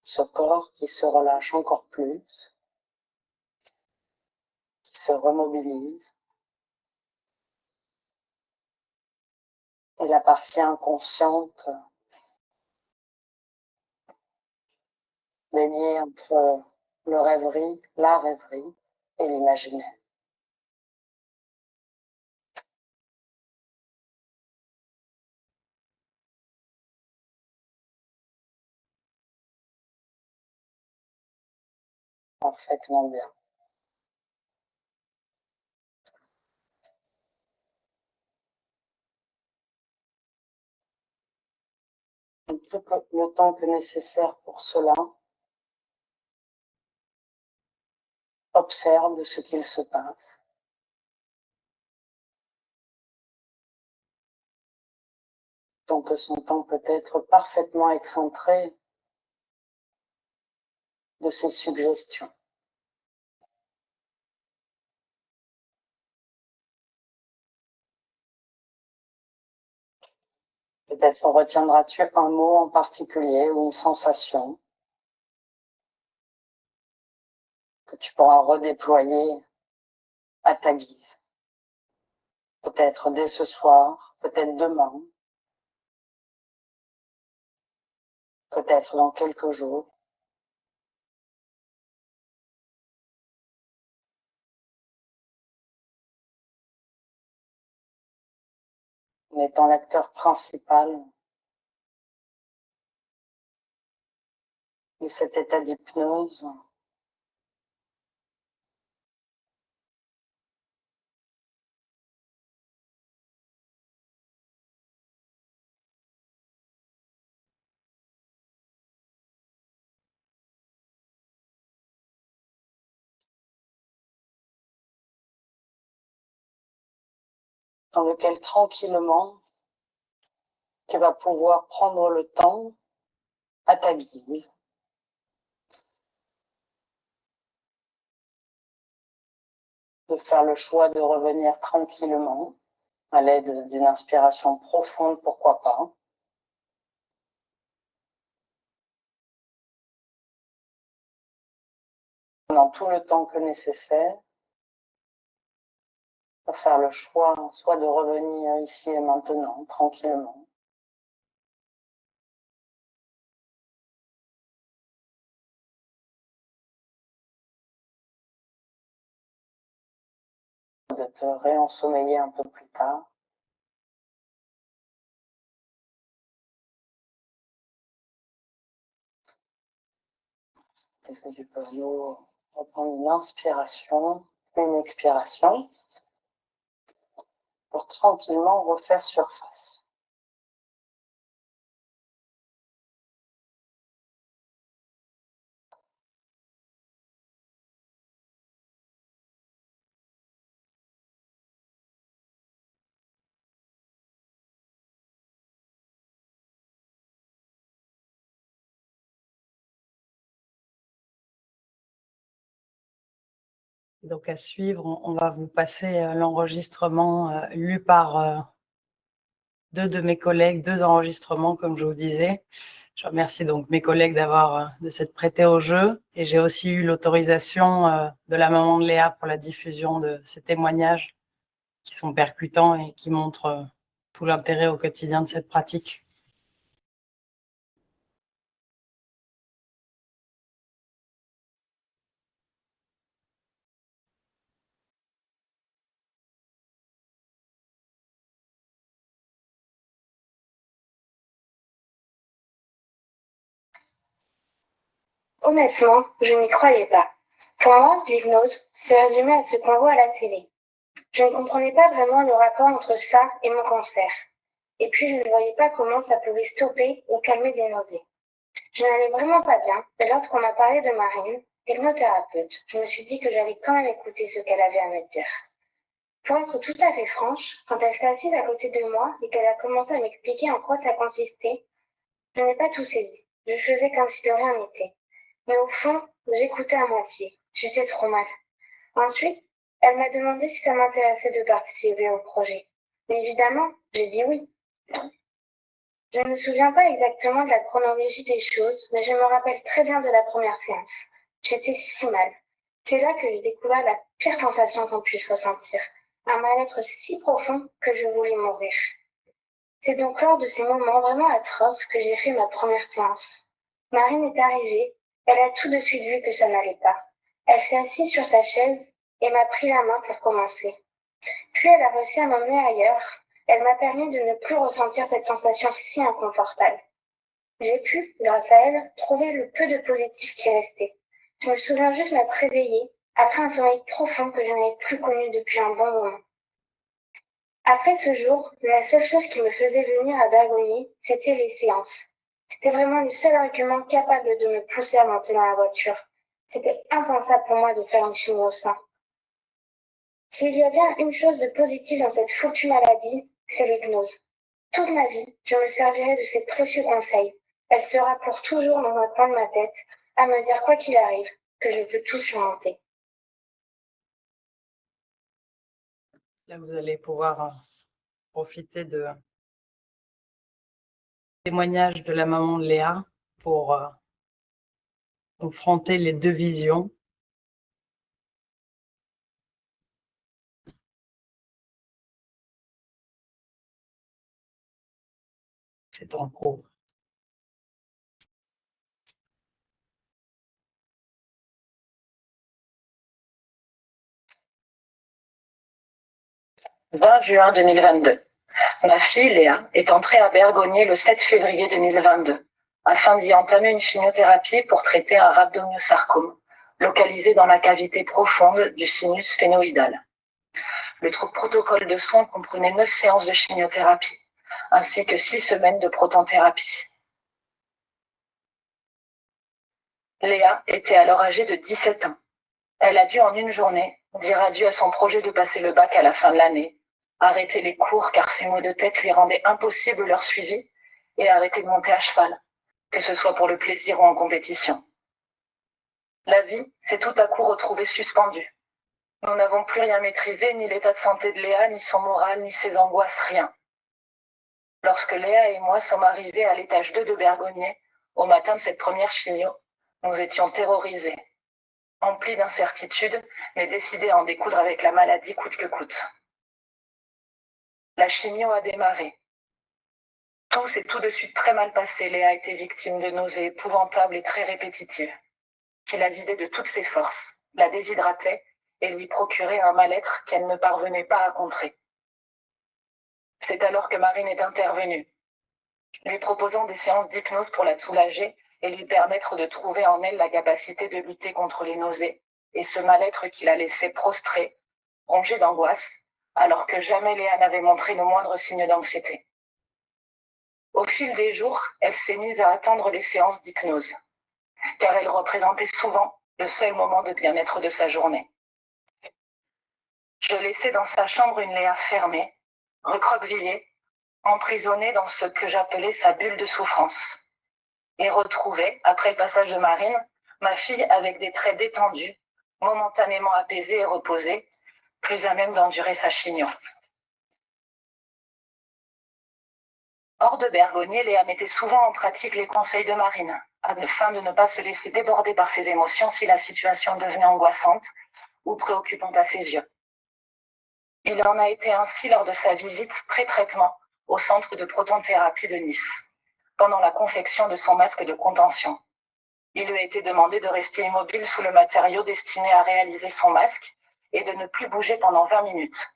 ce corps qui se relâche encore plus, qui se remobilise, et la partie inconsciente, baignée entre le rêverie, la rêverie et l'imaginaire. Parfaitement bien. Tout le temps que nécessaire pour cela, observe ce qu'il se passe. Tant que son temps peut être parfaitement excentré de ses suggestions. Peut-être retiendras-tu un mot en particulier ou une sensation que tu pourras redéployer à ta guise. Peut-être dès ce soir, peut-être demain, peut-être dans quelques jours. En étant l'acteur principal de cet état d'hypnose, dans lequel tranquillement, tu vas pouvoir prendre le temps à ta guise de faire le choix de revenir tranquillement à l'aide d'une inspiration profonde, pourquoi pas. Pendant tout le temps que nécessaire, pour faire le choix soit de revenir ici et maintenant, tranquillement, de te réensommeiller un peu plus tard. Est-ce que tu peux nous reprendre une inspiration, une expiration, pour tranquillement refaire surface. Donc à suivre, on va vous passer l'enregistrement lu par deux de mes collègues, 2 enregistrements comme je vous disais. Je remercie donc mes collègues de s'être prêtés au jeu, et j'ai aussi eu l'autorisation de la maman de Léa pour la diffusion de ces témoignages qui sont percutants et qui montrent tout l'intérêt au quotidien de cette pratique. Honnêtement, je n'y croyais pas. Pour moi, l'hypnose se résumait à ce qu'on voit à la télé. Je ne comprenais pas vraiment le rapport entre ça et mon cancer. Et puis, je ne voyais pas comment ça pouvait stopper ou calmer des nausées. Je n'allais vraiment pas bien, et lorsqu'on m'a parlé de Marine, hypnothérapeute, je me suis dit que j'allais quand même écouter ce qu'elle avait à me dire. Pour être tout à fait franche, quand elle s'est assise à côté de moi et qu'elle a commencé à m'expliquer en quoi ça consistait, je n'ai pas tout saisi. Je faisais comme si de rien n'était. Mais au fond, j'écoutais à moitié. J'étais trop mal. Ensuite, elle m'a demandé si ça m'intéressait de participer au projet. Mais évidemment, j'ai dit oui. Je ne me souviens pas exactement de la chronologie des choses, mais je me rappelle très bien de la première séance. J'étais si mal. C'est là que j'ai découvert la pire sensation qu'on puisse ressentir. Un mal-être si profond que je voulais mourir. C'est donc lors de ces moments vraiment atroces que j'ai fait ma première séance. Marine est arrivée. Elle a tout de suite vu que ça n'allait pas. Elle s'est assise sur sa chaise et m'a pris la main pour commencer. Puis elle a réussi à m'emmener ailleurs. Elle m'a permis de ne plus ressentir cette sensation si inconfortable. J'ai pu, grâce à elle, trouver le peu de positif qui restait. Je me souviens juste m'être réveillée après un sommeil profond que je n'avais plus connu depuis un bon moment. Après ce jour, la seule chose qui me faisait venir à Bergogny, c'était les séances. C'était vraiment le seul argument capable de me pousser à monter dans la voiture. C'était impensable pour moi de faire une chimie au sein. S'il y a bien une chose de positive dans cette foutue maladie, c'est l'hypnose. Toute ma vie, je me servirai de ces précieux conseils. Elle sera pour toujours dans un coin de ma tête, à me dire quoi qu'il arrive, que je peux tout surmonter. Là, vous allez pouvoir profiter de témoignage de la maman de Léa pour confronter les deux visions. C'est en cours. « 20 juin 2022. Ma fille, Léa, est entrée à Bergogny le 7 février 2022, afin d'y entamer une chimiothérapie pour traiter un rhabdomyosarcome, localisé dans la cavité profonde du sinus phénoïdal. Le protocole de soins comprenait 9 séances de chimiothérapie, ainsi que 6 semaines de protonthérapie. Léa était alors âgée de 17 ans. Elle a dû en une journée dire adieu à son projet de passer le bac à la fin de l'année, arrêter les cours car ses maux de tête lui rendaient impossible leur suivi, et arrêter de monter à cheval, que ce soit pour le plaisir ou en compétition. La vie s'est tout à coup retrouvée suspendue. Nous n'avons plus rien maîtrisé, ni l'état de santé de Léa, ni son moral, ni ses angoisses, rien. Lorsque Léa et moi sommes arrivés à l'étage 2 de Bergognier, au matin de cette première chimio, nous étions terrorisés, emplis d'incertitudes, mais décidés à en découdre avec la maladie coûte que coûte. La chimio a démarré. Tout s'est tout de suite très mal passé. Léa a été victime de nausées épouvantables et très répétitives, qui la vidaient de toutes ses forces, la déshydrataient et lui procuraient un mal-être qu'elle ne parvenait pas à contrer. C'est alors que Marine est intervenue, lui proposant des séances d'hypnose pour la soulager et lui permettre de trouver en elle la capacité de lutter contre les nausées et ce mal-être qui la laissait prostrée, rongée d'angoisse, alors que jamais Léa n'avait montré le moindre signe d'anxiété. Au fil des jours, elle s'est mise à attendre les séances d'hypnose, car elles représentaient souvent le seul moment de bien-être de sa journée. Je laissais dans sa chambre une Léa fermée, recroquevillée, emprisonnée dans ce que j'appelais sa bulle de souffrance, et retrouvais, après le passage de Marine, ma fille avec des traits détendus, momentanément apaisée et reposée, plus à même d'endurer sa chignon. Hors de Bergognier, Léa mettait souvent en pratique les conseils de Marine, afin de ne pas se laisser déborder par ses émotions si la situation devenait angoissante ou préoccupante à ses yeux. Il en a été ainsi lors de sa visite pré-traitement au centre de protonthérapie de Nice, pendant la confection de son masque de contention. Il lui a été demandé de rester immobile sous le matériau destiné à réaliser son masque et de ne plus bouger pendant 20 minutes.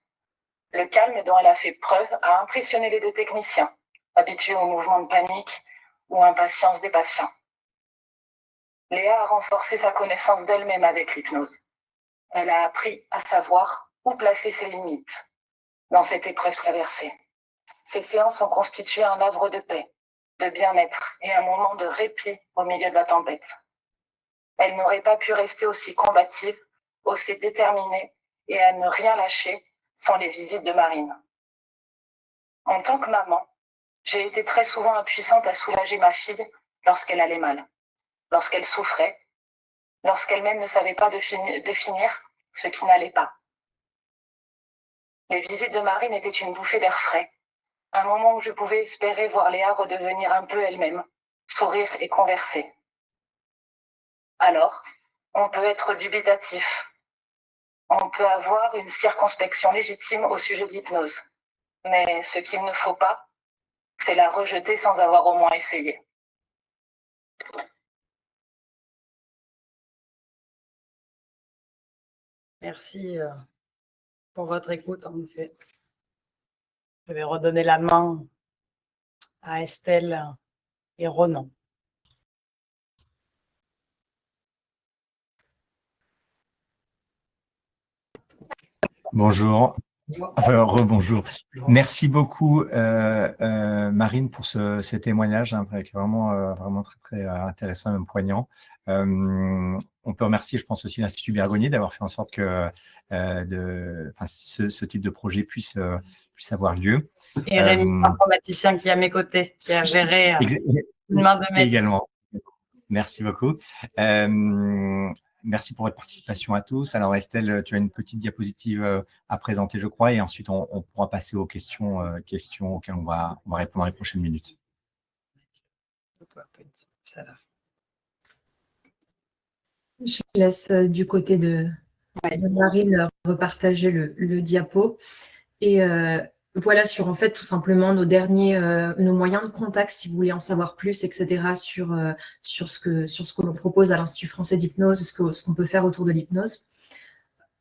Le calme dont elle a fait preuve a impressionné les deux techniciens, habitués aux mouvements de panique ou impatience des patients. Léa a renforcé sa connaissance d'elle-même avec l'hypnose. Elle a appris à savoir où placer ses limites dans cette épreuve traversée. Ces séances ont constitué un havre de paix, de bien-être et un moment de répit au milieu de la tempête. Elle n'aurait pas pu rester aussi combative, aussi déterminée et à ne rien lâcher sans les visites de Marine. En tant que maman, j'ai été très souvent impuissante à soulager ma fille lorsqu'elle allait mal, lorsqu'elle souffrait, lorsqu'elle-même ne savait pas définir ce qui n'allait pas. Les visites de Marine étaient une bouffée d'air frais, un moment où je pouvais espérer voir Léa redevenir un peu elle-même, sourire et converser. Alors, on peut être dubitatif. On peut avoir une circonspection légitime au sujet de l'hypnose. Mais ce qu'il ne faut pas, c'est la rejeter sans avoir au moins essayé. Merci pour votre écoute, en effet. Je vais redonner la main à Estelle et Ronan. Bonjour. Enfin, rebonjour. Merci beaucoup, Marine, pour ce témoignage, hein, vraiment très, très intéressant et même poignant. On peut remercier, je pense, aussi l'Institut Bergognier d'avoir fait en sorte que ce type de projet puisse avoir lieu. Et Rémi, informaticien qui est à mes côtés, qui a géré une main de maître. Également. Merci beaucoup. Merci pour votre participation à tous. Alors Estelle, tu as une petite diapositive à présenter, je crois, et ensuite on pourra passer aux questions auxquelles on va répondre dans les prochaines minutes. Je laisse du côté de Marine repartager le diapo. Et voilà sur en fait tout simplement nos moyens de contact si vous voulez en savoir plus, etc. sur ce que l'on propose à l'Institut français d'hypnose, ce qu'on peut faire autour de l'hypnose.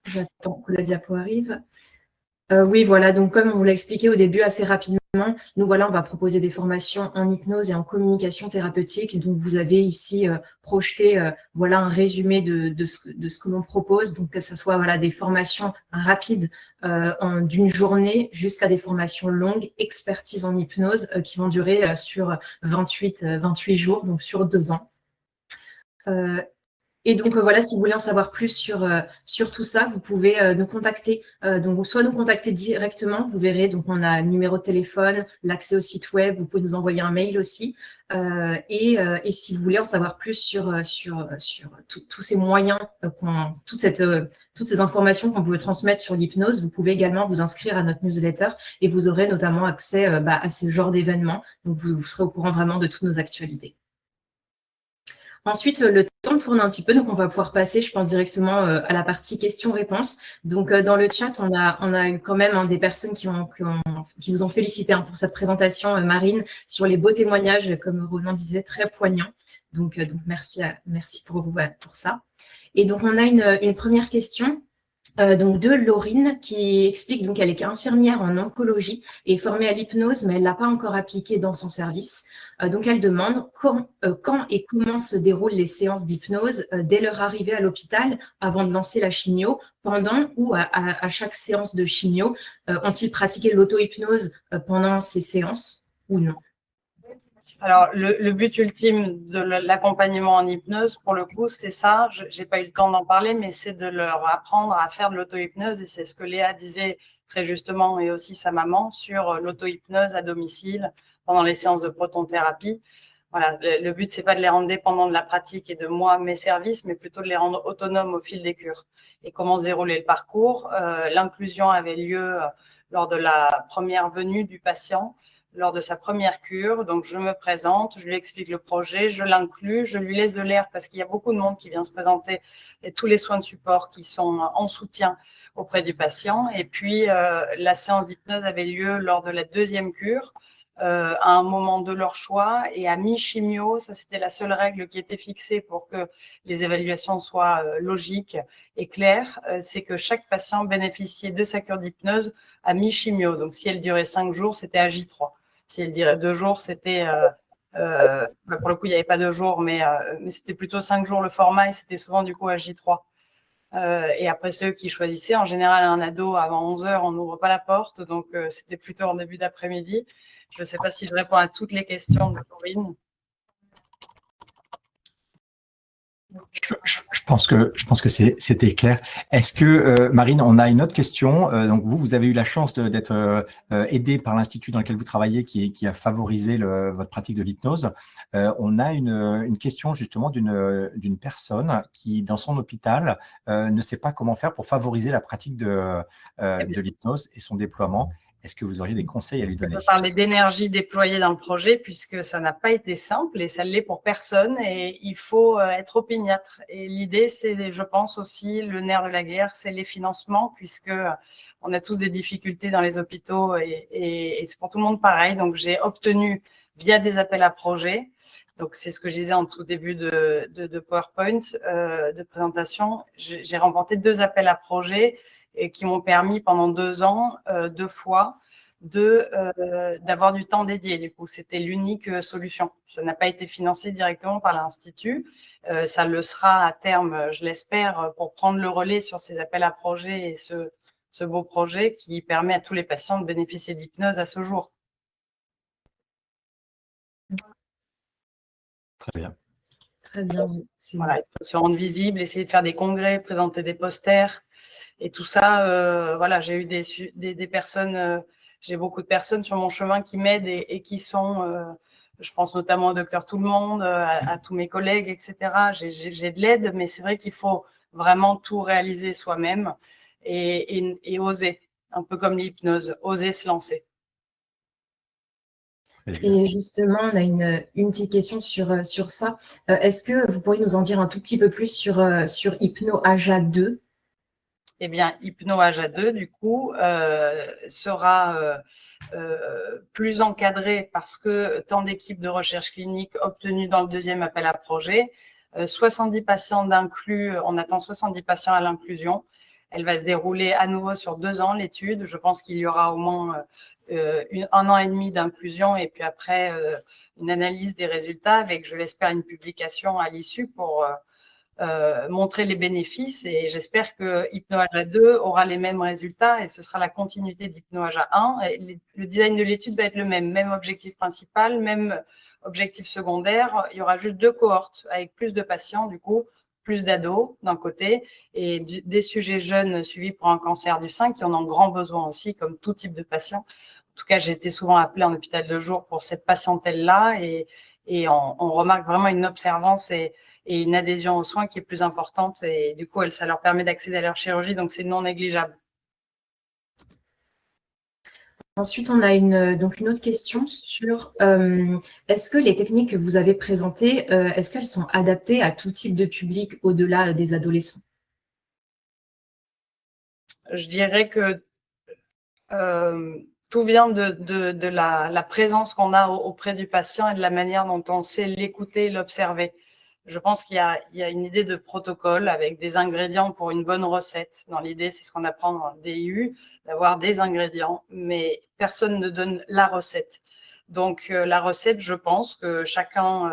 J'attends que la diapo arrive. Oui, voilà, donc comme on vous l'a expliqué au début assez rapidement, nous voilà, on va proposer des formations en hypnose et en communication thérapeutique. Donc vous avez ici projeté voilà un résumé de ce que l'on propose, donc que ce soit voilà des formations rapides d'une journée jusqu'à des formations longues, expertise en hypnose qui vont durer sur 28 jours, donc sur 2 ans. Et donc, voilà, si vous voulez en savoir plus sur tout ça, vous pouvez nous contacter. Donc, soit nous contacter directement, vous verrez, donc on a le numéro de téléphone, l'accès au site web, vous pouvez nous envoyer un mail aussi. Et si vous voulez en savoir plus sur tous ces moyens, toutes ces informations qu'on peut transmettre sur l'hypnose, vous pouvez également vous inscrire à notre newsletter et vous aurez notamment accès à ce genre d'événements. Donc, vous serez au courant vraiment de toutes nos actualités. Ensuite, le temps tourne un petit peu, donc on va pouvoir passer, je pense, directement à la partie questions-réponses. Donc, dans le chat, on a eu quand même des personnes qui vous ont félicité pour cette présentation, Marine, sur les beaux témoignages, comme Roland disait, très poignants. Donc merci pour vous pour ça. Et donc, on a une première question. Donc de Laurine qui explique donc qu'elle est infirmière en oncologie et formée à l'hypnose, mais elle ne l'a pas encore appliquée dans son service. Donc elle demande quand et comment se déroulent les séances d'hypnose dès leur arrivée à l'hôpital, avant de lancer la chimio, pendant ou à chaque séance de chimio. Ont-ils pratiqué l'auto-hypnose pendant ces séances ou non? Alors, le but ultime de l'accompagnement en hypnose, pour le coup, c'est ça. Je n'ai pas eu le temps d'en parler, mais c'est de leur apprendre à faire de l'auto-hypnose. Et c'est ce que Léa disait très justement, et aussi sa maman, sur l'auto-hypnose à domicile pendant les séances de protonthérapie. Voilà, le but, c'est pas de les rendre dépendants de la pratique et de moi, mes services, mais plutôt de les rendre autonomes au fil des cures. Et comment se déroulait le parcours? L'inclusion avait lieu lors de la première venue du patient, lors de sa première cure. Donc, je me présente, je lui explique le projet, je l'inclus, je lui laisse de l'air parce qu'il y a beaucoup de monde qui vient se présenter et tous les soins de support qui sont en soutien auprès du patient. Et puis, la séance d'hypnose avait lieu lors de la deuxième cure, à un moment de leur choix et à mi-chimio. Ça, c'était la seule règle qui était fixée pour que les évaluations soient logiques et claires. C'est que chaque patient bénéficiait de sa cure d'hypnose à mi-chimio. Donc, si elle durait 5 jours, c'était à J3. Si elle dirait 2 jours, c'était… pour le coup, il n'y avait pas 2 jours, mais c'était plutôt 5 jours le format et c'était souvent du coup à J3. Et après, ceux qui choisissaient, en général, un ado avant 11 h, on n'ouvre pas la porte. Donc, c'était plutôt en début d'après-midi. Je ne sais pas si je réponds à toutes les questions de Corinne. Je pense que c'était clair. Est-ce que, Marine, on a une autre question. Donc, vous avez eu la chance d'être aidée par l'institut dans lequel vous travaillez qui a favorisé votre pratique de l'hypnose. On a une question justement d'une personne qui, dans son hôpital, ne sait pas comment faire pour favoriser la pratique de l'hypnose et son déploiement. Est-ce que vous auriez des conseils à lui donner? On peut parler d'énergie déployée dans le projet puisque ça n'a pas été simple et ça ne l'est pour personne et il faut être opiniâtre. Et l'idée, c'est, je pense aussi, le nerf de la guerre, c'est les financements puisque on a tous des difficultés dans les hôpitaux et c'est pour tout le monde pareil. Donc, j'ai obtenu via des appels à projets. Donc, c'est ce que je disais en tout début de PowerPoint, de présentation. J'ai remporté 2 appels à projets et qui m'ont permis pendant 2 ans, 2 fois, d'avoir du temps dédié. Du coup, c'était l'unique solution. Ça n'a pas été financé directement par l'Institut. Ça le sera à terme, je l'espère, pour prendre le relais sur ces appels à projets et ce beau projet qui permet à tous les patients de bénéficier d'hypnose à ce jour. Très bien. Très bien. Voilà, il faut se rendre visible, essayer de faire des congrès, présenter des posters. Et tout ça, voilà, j'ai eu des personnes, j'ai beaucoup de personnes sur mon chemin qui m'aident et qui sont, je pense notamment au docteur Tout le Monde, à tous mes collègues, etc. J'ai de l'aide, mais c'est vrai qu'il faut vraiment tout réaliser soi-même et oser, un peu comme l'hypnose, oser se lancer. Et justement, on a une petite question sur ça. Est-ce que vous pourriez nous en dire un tout petit peu plus sur Hypno-AJA 2? Eh bien, Hypno-AJA 2, du coup, sera plus encadré parce que tant d'équipes de recherche clinique obtenues dans le deuxième appel à projet, 70 patients d'inclus, on attend 70 patients à l'inclusion. Elle va se dérouler à nouveau sur 2 ans, l'étude. Je pense qu'il y aura au moins 1 an et demi d'inclusion et puis après une analyse des résultats avec, je l'espère, une publication à l'issue pour montrer les bénéfices et j'espère que Hypno-AJA 2 aura les mêmes résultats et ce sera la continuité d'Hypno-AJA 1. Et le design de l'étude va être le même objectif principal, même objectif secondaire. Il y aura juste 2 cohortes avec plus de patients du coup plus d'ados d'un côté et des sujets jeunes suivis pour un cancer du sein qui en ont grand besoin aussi, comme tout type de patient. En tout cas, j'ai été souvent appelée en hôpital de jour pour cette patientèle-là et on remarque vraiment une observance et une adhésion aux soins qui est plus importante et du coup, ça leur permet d'accéder à leur chirurgie, donc c'est non négligeable. Ensuite, on a une autre question sur est-ce que les techniques que vous avez présentées, est-ce qu'elles sont adaptées à tout type de public au-delà des adolescents? Je dirais que tout vient de la présence qu'on a auprès du patient et de la manière dont on sait l'écouter et l'observer. Je pense qu'il y a une idée de protocole avec des ingrédients pour une bonne recette. Dans l'idée, c'est ce qu'on apprend dans le DIU, d'avoir des ingrédients, mais personne ne donne la recette. Donc, la recette, je pense que chacun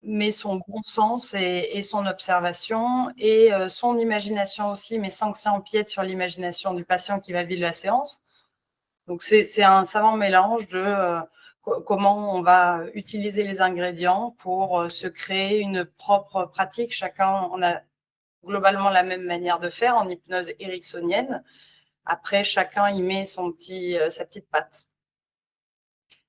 met son bon sens et son observation et son imagination aussi, mais sans que ça empiète sur l'imagination du patient qui va vivre la séance. Donc, c'est un savant mélange de comment on va utiliser les ingrédients pour se créer une propre pratique. Chacun, on a globalement la même manière de faire en hypnose ericksonienne. Après, chacun y met sa petite patte.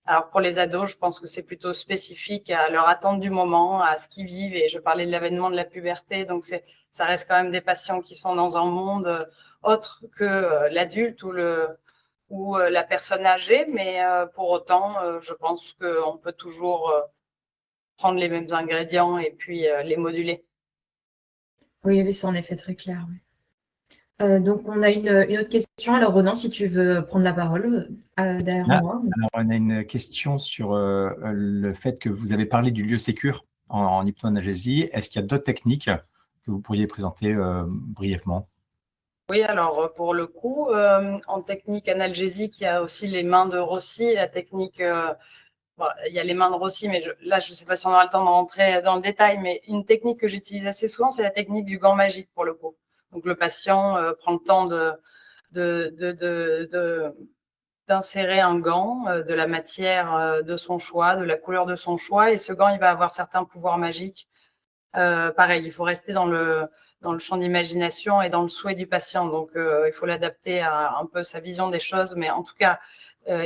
Alors, pour les ados, je pense que c'est plutôt spécifique à leur attente du moment, à ce qu'ils vivent. Et je parlais de l'avènement de la puberté. Donc, ça reste quand même des patients qui sont dans un monde autre que l'adulte ou la personne âgée. Mais pour autant, je pense qu'on peut toujours prendre les mêmes ingrédients et puis les moduler. Oui, c'est en effet très clair. Oui. Donc, on a une autre question. Alors, Ronan, si tu veux prendre la parole derrière moi. Alors, on a une question sur le fait que vous avez parlé du lieu sécure en hypnoanalgésie. Est-ce qu'il y a d'autres techniques que vous pourriez présenter brièvement? Oui, alors pour le coup, en technique analgésique, il y a aussi les mains de Rossi, la technique, il y a les mains de Rossi, mais là, je ne sais pas si on aura le temps de rentrer dans le détail, mais une technique que j'utilise assez souvent, c'est la technique du gant magique pour le coup. Donc le patient prend le temps d'insérer un gant de la matière de son choix, de la couleur de son choix, et ce gant, il va avoir certains pouvoirs magiques. Pareil, il faut rester dans le champ d'imagination et dans le souhait du patient. Donc, il faut l'adapter à un peu sa vision des choses. Mais en tout cas,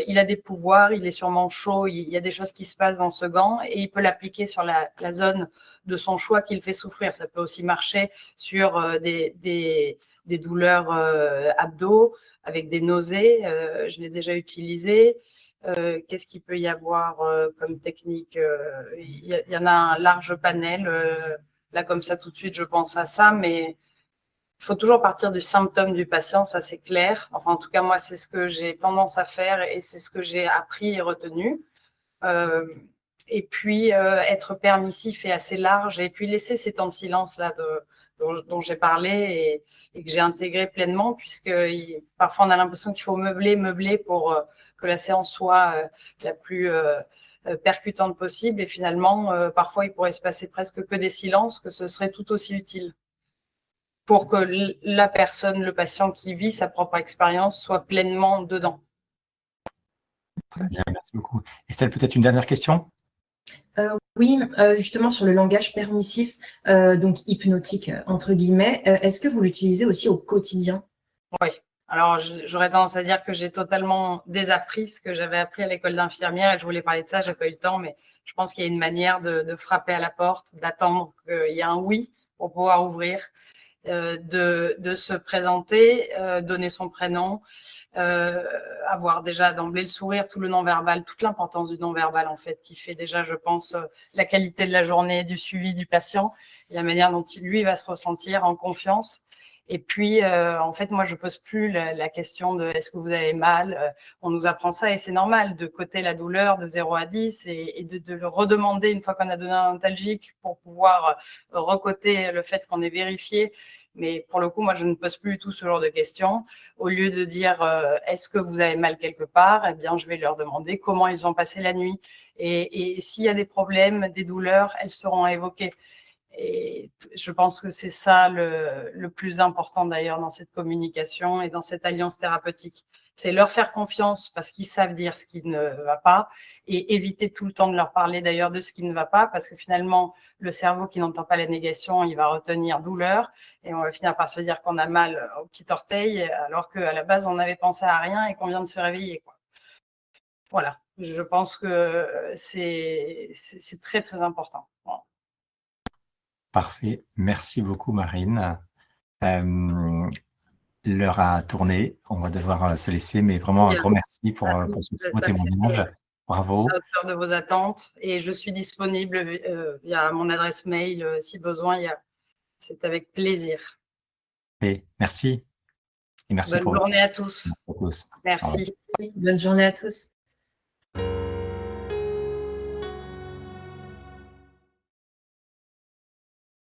il a des pouvoirs, il est sûrement chaud, il y a des choses qui se passent dans ce gant et il peut l'appliquer sur la zone de son choix qui le fait souffrir. Ça peut aussi marcher sur des douleurs abdos, avec des nausées. Je l'ai déjà utilisé. Qu'est-ce qu'il peut y avoir comme technique? Il y en a un large panel. Là, comme ça, tout de suite, je pense à ça, mais il faut toujours partir du symptôme du patient, ça c'est clair. Enfin, en tout cas, moi, c'est ce que j'ai tendance à faire et c'est ce que j'ai appris et retenu. Et puis, être permissif et assez large et puis laisser ces temps de silence là dont j'ai parlé et que j'ai intégré pleinement, puisque parfois on a l'impression qu'il faut meubler pour que la séance soit la plus percutante possible. Et finalement, parfois, il pourrait se passer presque que des silences, que ce serait tout aussi utile pour que la personne, le patient qui vit sa propre expérience soit pleinement dedans. Très bien, merci beaucoup. Estelle, peut-être une dernière question? Oui, justement sur le langage permissif, donc hypnotique, entre guillemets, est-ce que vous l'utilisez aussi au quotidien? Oui. Alors, j'aurais tendance à dire que j'ai totalement désappris ce que j'avais appris à l'école d'infirmière et je voulais parler de ça, j'ai pas eu le temps, mais je pense qu'il y a une manière de frapper à la porte, d'attendre qu'il y ait un oui pour pouvoir ouvrir, de se présenter, donner son prénom, avoir déjà d'emblée le sourire, tout le non-verbal, toute l'importance du non-verbal en fait, qui fait déjà, je pense, la qualité de la journée, du suivi du patient, et la manière dont lui va se ressentir en confiance. Et puis, en fait, moi, je pose plus la question de est-ce que vous avez mal. On nous apprend ça et c'est normal de coter la douleur de 0 à 10 et de le redemander une fois qu'on a donné un antalgique pour pouvoir recoter le fait qu'on ait vérifié. Mais pour le coup, moi, je ne pose plus du tout ce genre de questions. Au lieu de dire est-ce que vous avez mal quelque part, eh bien, je vais leur demander comment ils ont passé la nuit. Et s'il y a des problèmes, des douleurs, elles seront évoquées. Et je pense que c'est ça le plus important d'ailleurs dans cette communication et dans cette alliance thérapeutique. c'est leur faire confiance parce qu'ils savent dire ce qui ne va pas et éviter tout le temps de leur parler d'ailleurs de ce qui ne va pas parce que finalement, le cerveau qui n'entend pas la négation, il va retenir douleur et on va finir par se dire qu'on a mal au petit orteil alors qu'à la base, on n'avait pensé à rien et qu'on vient de se réveiller, quoi. Voilà, je pense que c'est très, très important. Voilà. Parfait. Merci beaucoup, Marine. L'heure a tourné. On va devoir se laisser, mais vraiment un grand merci pour ce beau témoignage. Bravo. À hauteur de vos attentes. Et je suis disponible via mon adresse mail si besoin. C'est avec plaisir. Et merci. Et merci Bonne journée à tous. Merci. Merci. Bonne journée à tous.